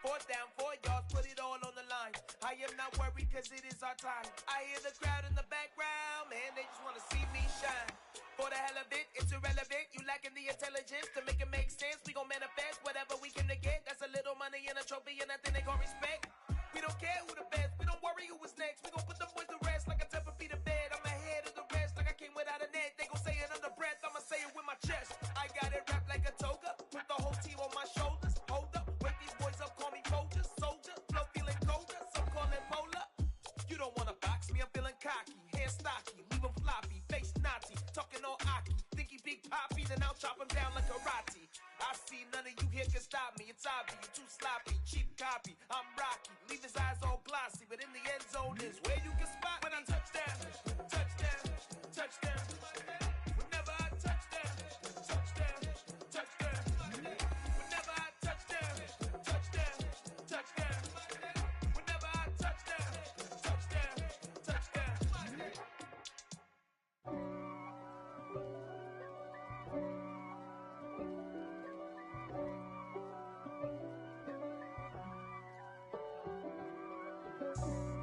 4th down, 4 yards, put it all on the line. I am not worried cause it is our time. I hear the crowd in the background, man, they just wanna see me shine. For the hell of it, it's irrelevant. You lacking the intelligence to make it make sense. We gon' manifest whatever we came to get. That's a little money and a trophy and nothing they gon' respect. We don't care who the best, we don't worry who was next. We gon' put them boys to rest like a 10 feet of bed. I'm ahead of the rest like I came without a net. They gon' say it under breath, I'ma say it with my chest. I got it wrapped like a toga, put the whole team on my shoulders. Hold up, wake these boys up, call me Folger, soldier. Flow feeling colder, some call it polar. You don't wanna box me, I'm feeling cocky. Hair stocky, leave him floppy, face naughty. Talking all aki, think he big poppy, then I'll chop him down like karate. I see none of you here can stop me. It's obvious, you too sloppy, cheap copy. I'm Rocky, leave his eyes all glossy, but in the end zone is where you can spot when I touchdown, touchdown, touchdown. Whenever I touchdown, touchdown, touchdown. Whenever I touchdown, touchdown, touchdown. Whenever I touchdown, touchdown, touchdown.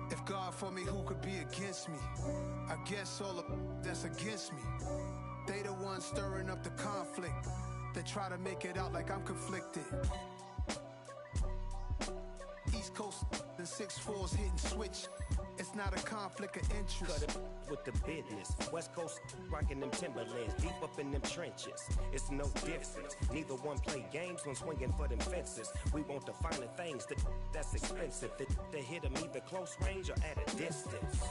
If God for me, who could be against me? I guess all of that's against me. They the ones stirring up the conflict. They try to make it out like I'm conflicted. East Coast and 6'4's hitting switch. It's not a conflict of interest. Cut it with the business. West Coast rocking them Timberlands, deep up in them trenches. It's no difference. Neither one play games when swinging for them fences. We want the finer things that's expensive. That hit them either close range or at a distance.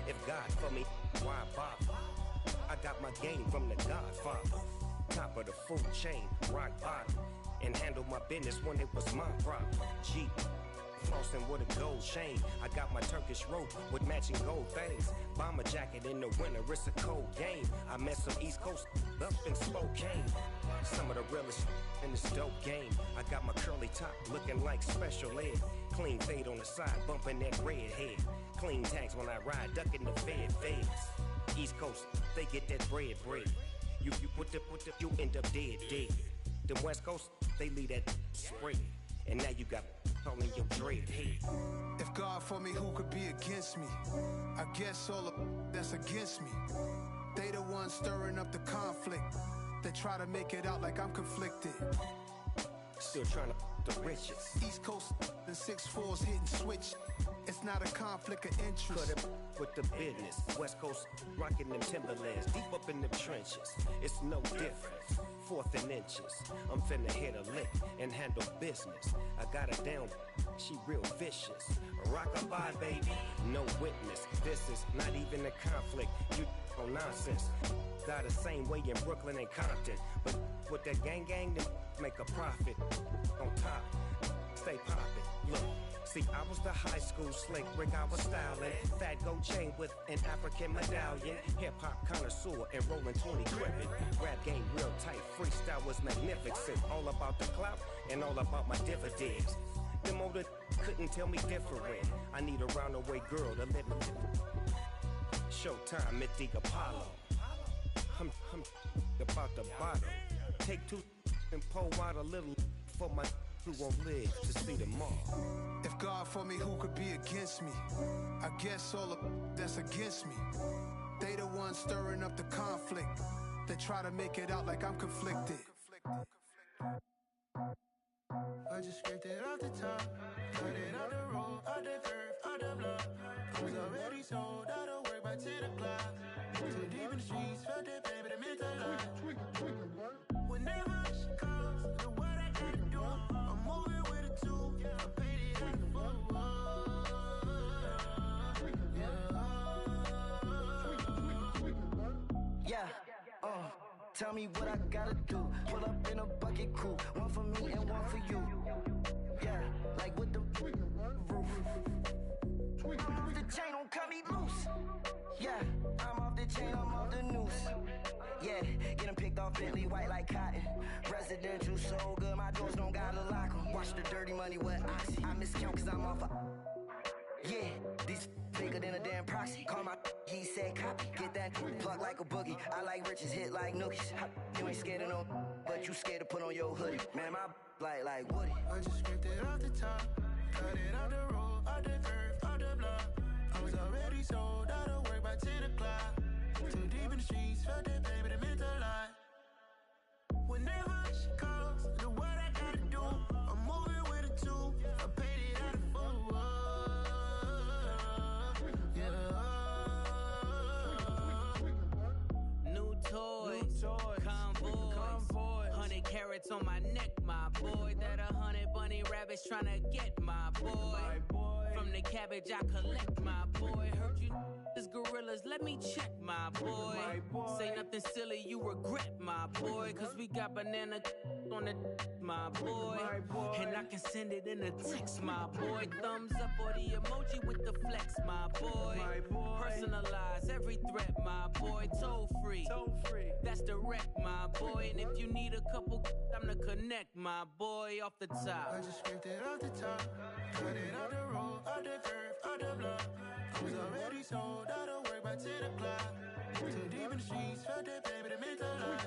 If God for me, why bother? I got my game from the Godfather. Top of the food chain, rock bottom. And handle my business when it was my problem. G. flossing with a gold chain. I got my Turkish rope with matching gold things. Bomber jacket in the winter, it's a cold game. I met some East Coast up in Spokane. Some of the realest in this dope game. I got my curly top looking like special ed. Clean fade on the side, bumping that red head. Clean tags when I ride, ducking the feds. East Coast, they get that bread. You you end up dead. The West Coast, they leave that spread. And now you got calling your dread head. If God for me, who could be against me? I guess all the that's against me. They the ones stirring up the conflict. They try to make it out like I'm conflicted. Still trying to the riches. East Coast and 6'4s hitting switch. It's not a conflict of interest. Cut it with the business. West Coast rocking them Timberlands, deep up in them trenches. It's no difference. 4th and inches. I'm finna hit a lick and handle business. I got her down, she real vicious. Rock-a-bye, baby, no witness. This is not even a conflict. You on nonsense. Got the same way in Brooklyn and Compton, but with that gang, then make a profit. On top, stay poppin'. Look. See, I was the high school slick Rick, I was styling. Fat gold chain with an African medallion. Hip-hop connoisseur and rolling 20 cribbin'. Rap game real tight, freestyle was magnificent. All about the clout and all about my dividends. Them older couldn't tell me different. I need a roundaway girl to live with. Showtime, Mythic Apollo. I'm about the bottom. Take 2 and pour out a little for my who won't live to see tomorrow. If God for me, who could be against me? I guess all the that's against me. They the ones stirring up the conflict. They try to make it out like I'm conflicted. I just scraped it off the top, cut it out the road, out the curve, out the block. I was already sold, out of work by 10 o'clock. Too deep in the streets, felt that pain, but it meant a lot. Whenever she calls, the what I gotta do, I'm moving with a 2. I paid it out the 4. Yeah, tell me what I gotta do. Pull up in a bucket crew, one for me and one for you. Yeah, like with the roof. I'm off the chain, don't cut me loose. Yeah, I'm off the chain, I'm off the noose. Yeah, get them picked off Bentley, white like cotton. Residential so good, my doors don't gotta lock them. Watch the dirty money with Oxy. I miscount cause I'm off a... Yeah, these bigger than a damn proxy. Call my he said copy. Get that plug like a boogie. I like riches, hit like nookies. You ain't scared of no, but you scared to put on your hoodie. Man, my like Woody. I just scraped it off the top, cut it out the road, out the curve, out the block. I was already sold, out of work by 10 o'clock. Too deep in the streets, felt that pain, but it meant a lot. Whenever she calls, the what I gotta do, I'm moving with a 2. I paid it out of 4. New toys, convoys, 100 carats on my neck, my boy. That 100 bunny rabbits tryna get my boy. From the cabbage I collect, my boy. Heard you is gorillas, let me check, my boy. Say nothing silly, you regret, my boy. Cause we got banana on the my boy. And I can send it in a text, my boy. Thumbs up or the emoji with the flex, my boy. Personalize every threat, my boy. Toll free, that's direct, my boy. And if you need a couple, I'm the connect, my boy. Off the top, I just scraped it off the top, cut it out the road, out the curve, out the block. I was already sold, out of work by 10 o'clock. Too deep in the streets, felt that pain, but it meant a lot.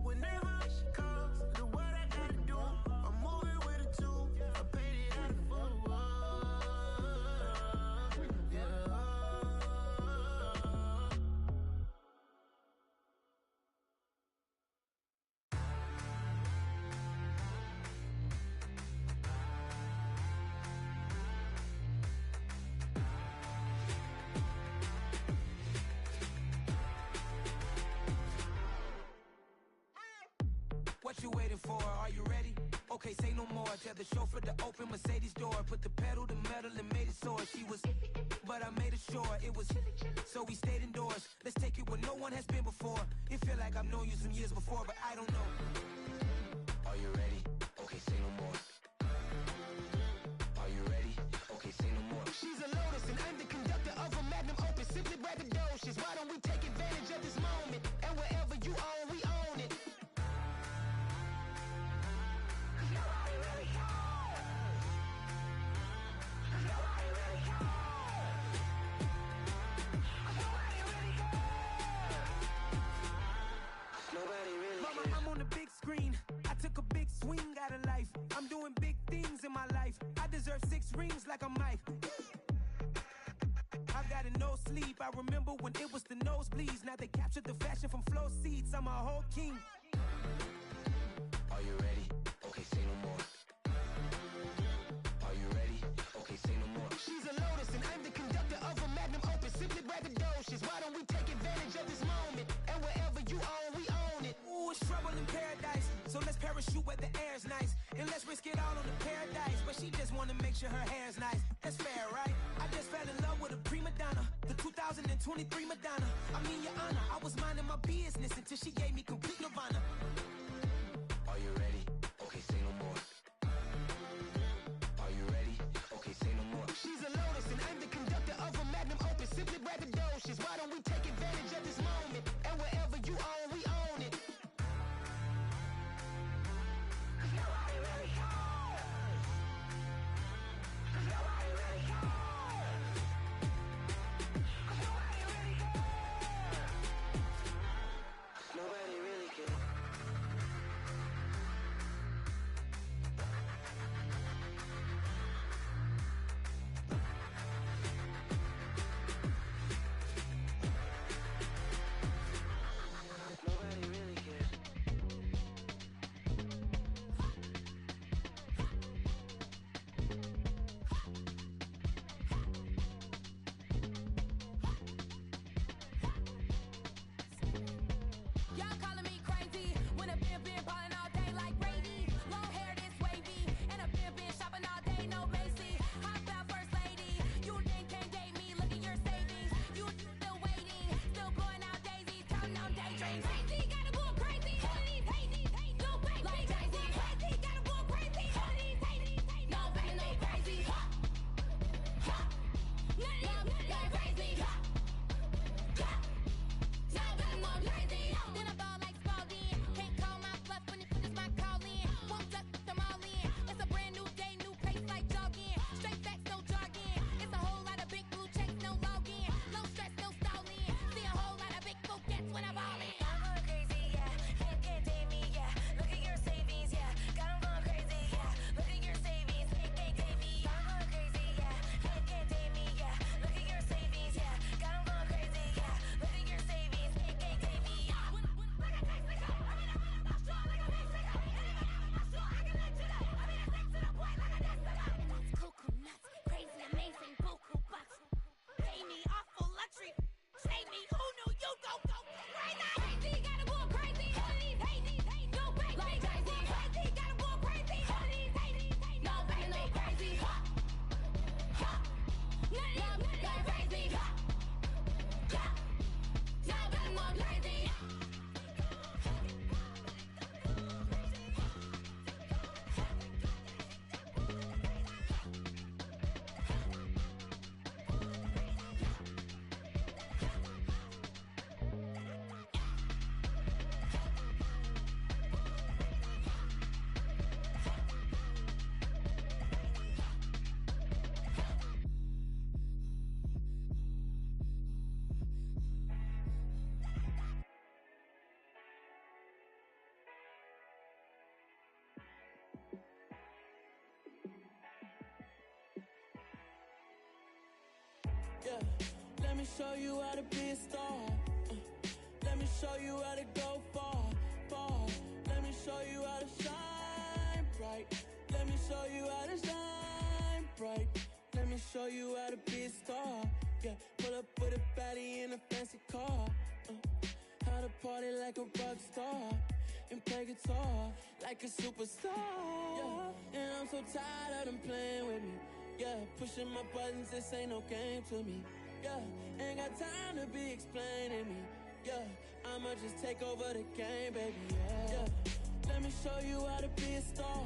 Whenever she calls, the what I gotta do, I'm moving with a 2. I paid it out of 4. What you waiting for? Are you ready? Okay, say no more. Tell the chauffeur to open Mercedes door. Put the pedal to metal and made it soar. She was, but I made it sure it was. So we stayed indoors. Let's take it where no one has been before. It feel like I've known you some years before, but I don't know. Are you ready? Okay, say no more. rings like a Mike. I got a no sleep. I remember when it was the nosebleeds. Now they captured the fashion from flow seats. I'm a whole king. Are you ready? Okay, say no more. Are you ready? Okay, say no more. She's a lotus and I'm the conductor of a magnum opus. Simply braggadocious. Why don't we take advantage of this moment? And wherever you own, we own it. Ooh, it's trouble in paradise. So let's parachute where the air's nice. And let's risk it all on the paradise. But she just wanna make sure her hair's nice. That's fair, right? I just fell in love with a prima donna. The 2023 Madonna. I mean, your honor, I was minding my business until she gave me complete nirvana. Are you ready? Okay, say no more. Are you ready? Okay, say no more. She's a lotus and I'm the conductor of a magnum opus. Simply braggadocious. Why don't we take advantage of this moment? And wherever you own, we own it. Cause nobody really cares. Cause nobody really cares. Cause nobody really cares. Nobody really cares. Nobody really cares. Y'all calling me crazy when a been ballin' all day like Brady. Long hair this wavy, and a been shopping all day, no Macy. How about first lady? You can't date me, look at your savings. You still waiting, still blowing out daisies, counting on daydreams. Crazy, gotta go crazy. All of these hazy, no baby. Like crazy, crazy, gotta go crazy. All of these hazy, no baby, no crazy. None of you like crazy. Now that I'm more crazy, then I ball like Spalding. Can't call my bluff when it's my calling. Won't duck them all in. It's a brand new day, new pace like jogging. Straight facts, no jargon. It's a whole lot of big blue checks, no login. No stress, no stalling. See a whole lot of big forgets when I'm ballin'. I'm going crazy, yeah. Can't date me, yeah. Look at your savings, yeah. Got 'em going crazy, yeah. Look at your savings, can't date me. I'm going crazy, yeah. Can't date me, yeah. Look at your savings, yeah. Got 'em going crazy, yeah. Look at your savings, can't date me. Look at Mexico, I mean, I'm in a short like a Mexico. Anybody I'm not sure, I can let you know. I mean, it's to the point like a Mexico. That's cuckoo nuts, crazy, amazing, buku bucks. Pay me awful luxury. Say me, who knew you'd go crazy? Crazy, gotta go crazy. All of these hazy, no baby. Like crazy, crazy, gotta go crazy. All of these hazy, no baby, no crazy. None of you like crazy. Now that I'm more crazy. Yeah, let me show you how to be a star. Let me show you how to go far, far. Let me show you how to shine bright. Let me show you how to shine bright. Let me show you how to be a star. Yeah, pull up with a baddie in a fancy car. How to party like a rock star and play guitar like a superstar. Yeah, and I'm so tired of them playing with me. Yeah, pushing my buttons, this ain't no game to me. Yeah, ain't got time to be explaining me. Yeah, I'ma just take over the game, baby. Yeah, let me show you how to be a star.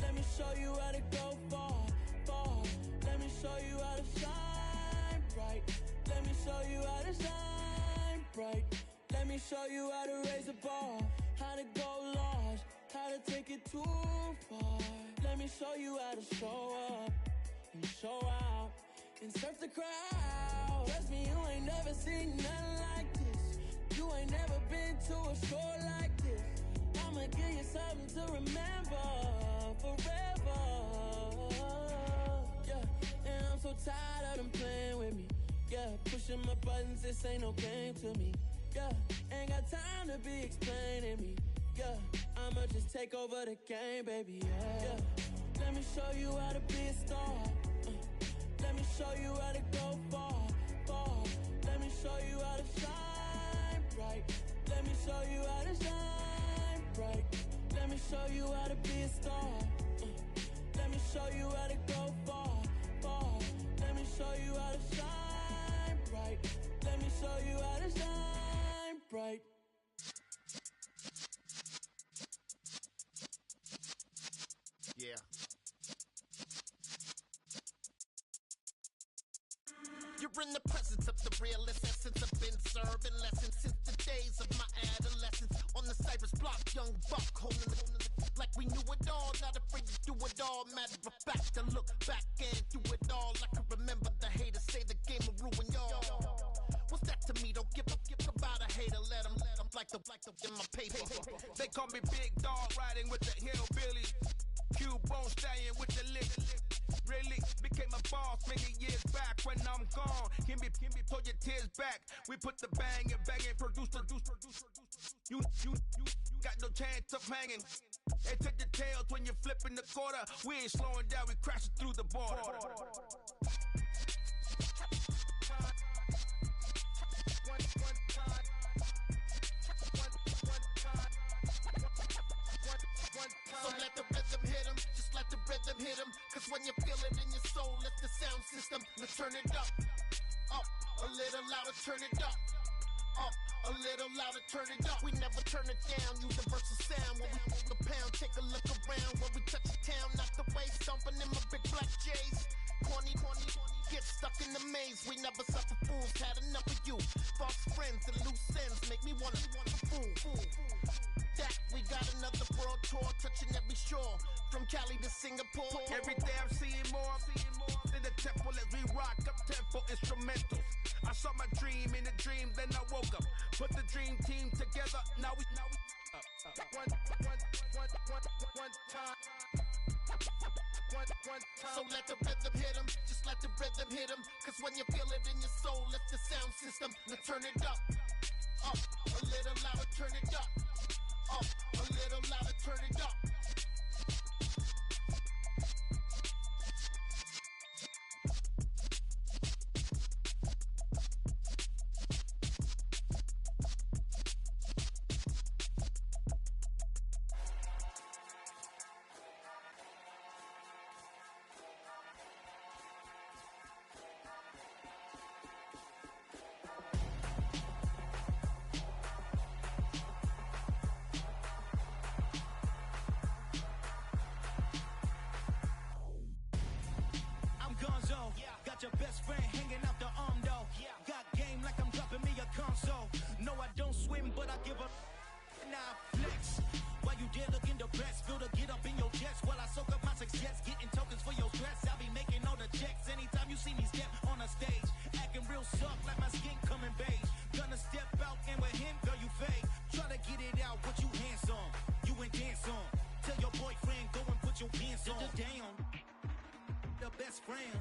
Let me show you how to go far, far. Let me show you how to shine bright. Let me show you how to shine bright. Let me show you how to raise a bar, how to go large, how to take it too far. Let me show you how to show up and show out and surf the crowd. Trust me, you ain't never seen nothing like this. You ain't never been to a show like this. I'ma give you something to remember forever. pushing my buttons, this ain't no game to me. Yeah, ain't got time to be explaining me. Yeah, I'ma just take over the game, baby. Yeah. Let me show you how to be a star. Let me show you how to go far, far. Let me show you how to shine bright. Let me show you how to shine bright. Let me show you how to be a star. Let me show you how to go far, far. Let me show you how to shine bright. Let me show you how to shine bright. Yeah. You're in the presence of the realest essence. I've been serving lessons since the days of my adolescence. On the Cypress block, young buck holding the like we knew it all. Not afraid to do it all. Matter of fact, to look back and do it all. I can remember the haters say the game will ruin y'all. What's that to me? Don't give about a hater. Let them like the in my paper. They call me Big Dog, riding with the hillbillies. Cubone stallion with the lick. Really became a boss many years back. When I'm gone, Kimby, pull your tears back. We put the bang and produce. You got no chance of hanging. They take the tails when you're flipping the quarter. We ain't slowing down, we crashing through the border. So let the rhythm hit him, just let the rhythm hit him. Cause when you feel it in your soul, let the sound system, let's turn it up. Up, a little louder, turn it up. Up, a little louder, turn it up. We never turn it down, universal sound. When we move the pound, take a look around. When we touch the town, knock the way, stomping in my big black J's. Corny, get stuck in the maze. We never suffer fools, had enough of you. False friends and loose ends make me wanna fool. That we got another world tour, touching every shore, from Cali to Singapore. Every day I'm seeing more in the temple as we rock up tempo instrumentals. I saw my dream in a dream, then I woke up. Put the dream team together, now we one time. So let the rhythm hit him, just let the rhythm hit him. Cause when you feel it in your soul, let the sound system, let's turn it up. Up, a little louder, turn it up. Up, a little louder, turn it up. Got your best friend hanging out the arm though. Got game like I'm dropping me a console. No, I don't swim, but I give a nah flex. While you there looking the best, feel the get up in your chest while I soak up my success, getting tokens for your stress. I'll be making all the checks anytime you see me step on a stage, acting real soft like my skin coming beige. Gonna step out and with him, girl, you fake. Try to get it out, what you hands on, you ain't dance on. Tell your boyfriend go and put your pants on. Down, the best friend.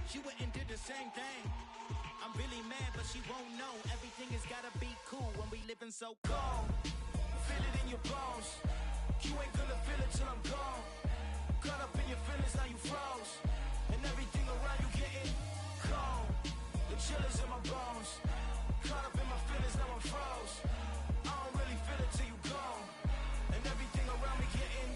She went and did the same thing. I'm really mad, but she won't know. Everything has gotta be cool when we living so cold. Feel it in your bones. You ain't gonna feel it till I'm gone. Caught up in your feelings, now you froze. And everything around you getting cold. The chill is in my bones. Caught up in my feelings, now I'm froze. I don't really feel it till you gone. And everything around me getting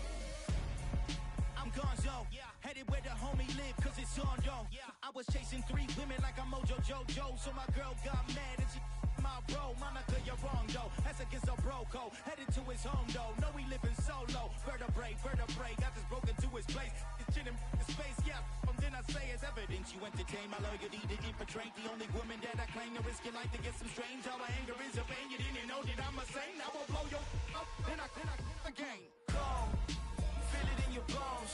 I'm gonzo. Headed where the homie live, cause it's on though. I was chasing 3 women like I'm Mojo Jojo. So my girl got mad and she my bro. Monica, you're wrong though. That's against a bro code. Headed to his home though. No, we living solo. Vertebrae. I just broke into his place. It's chin in his face, yeah. Then I say it's evidence you entertain my loyalty to infiltrate. The only woman that I claim to risk your life to get some strange. All my anger is a pain. You didn't know that I'm a saint. I will blow your up. Then I again. Go. Feel it in your bones.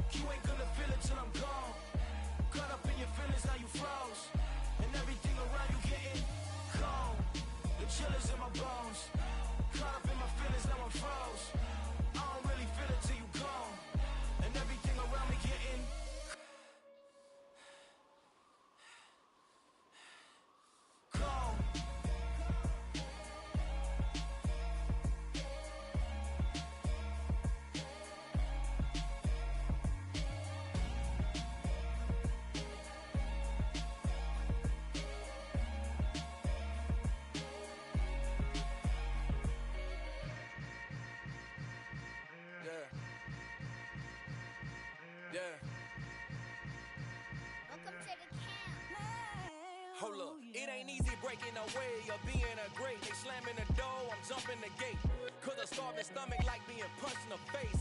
You ain't gonna feel it till I'm gone. Caught up in your feelings, now you froze. And everything around you getting cold. The chill is in my bones. Caught up in my feelings, now I'm froze. I don't really feel it till you gone. And everything around me getting breaking away or being a great. They slamming the door, I'm jumping the gate. Cause a starving stomach like being punched in the face.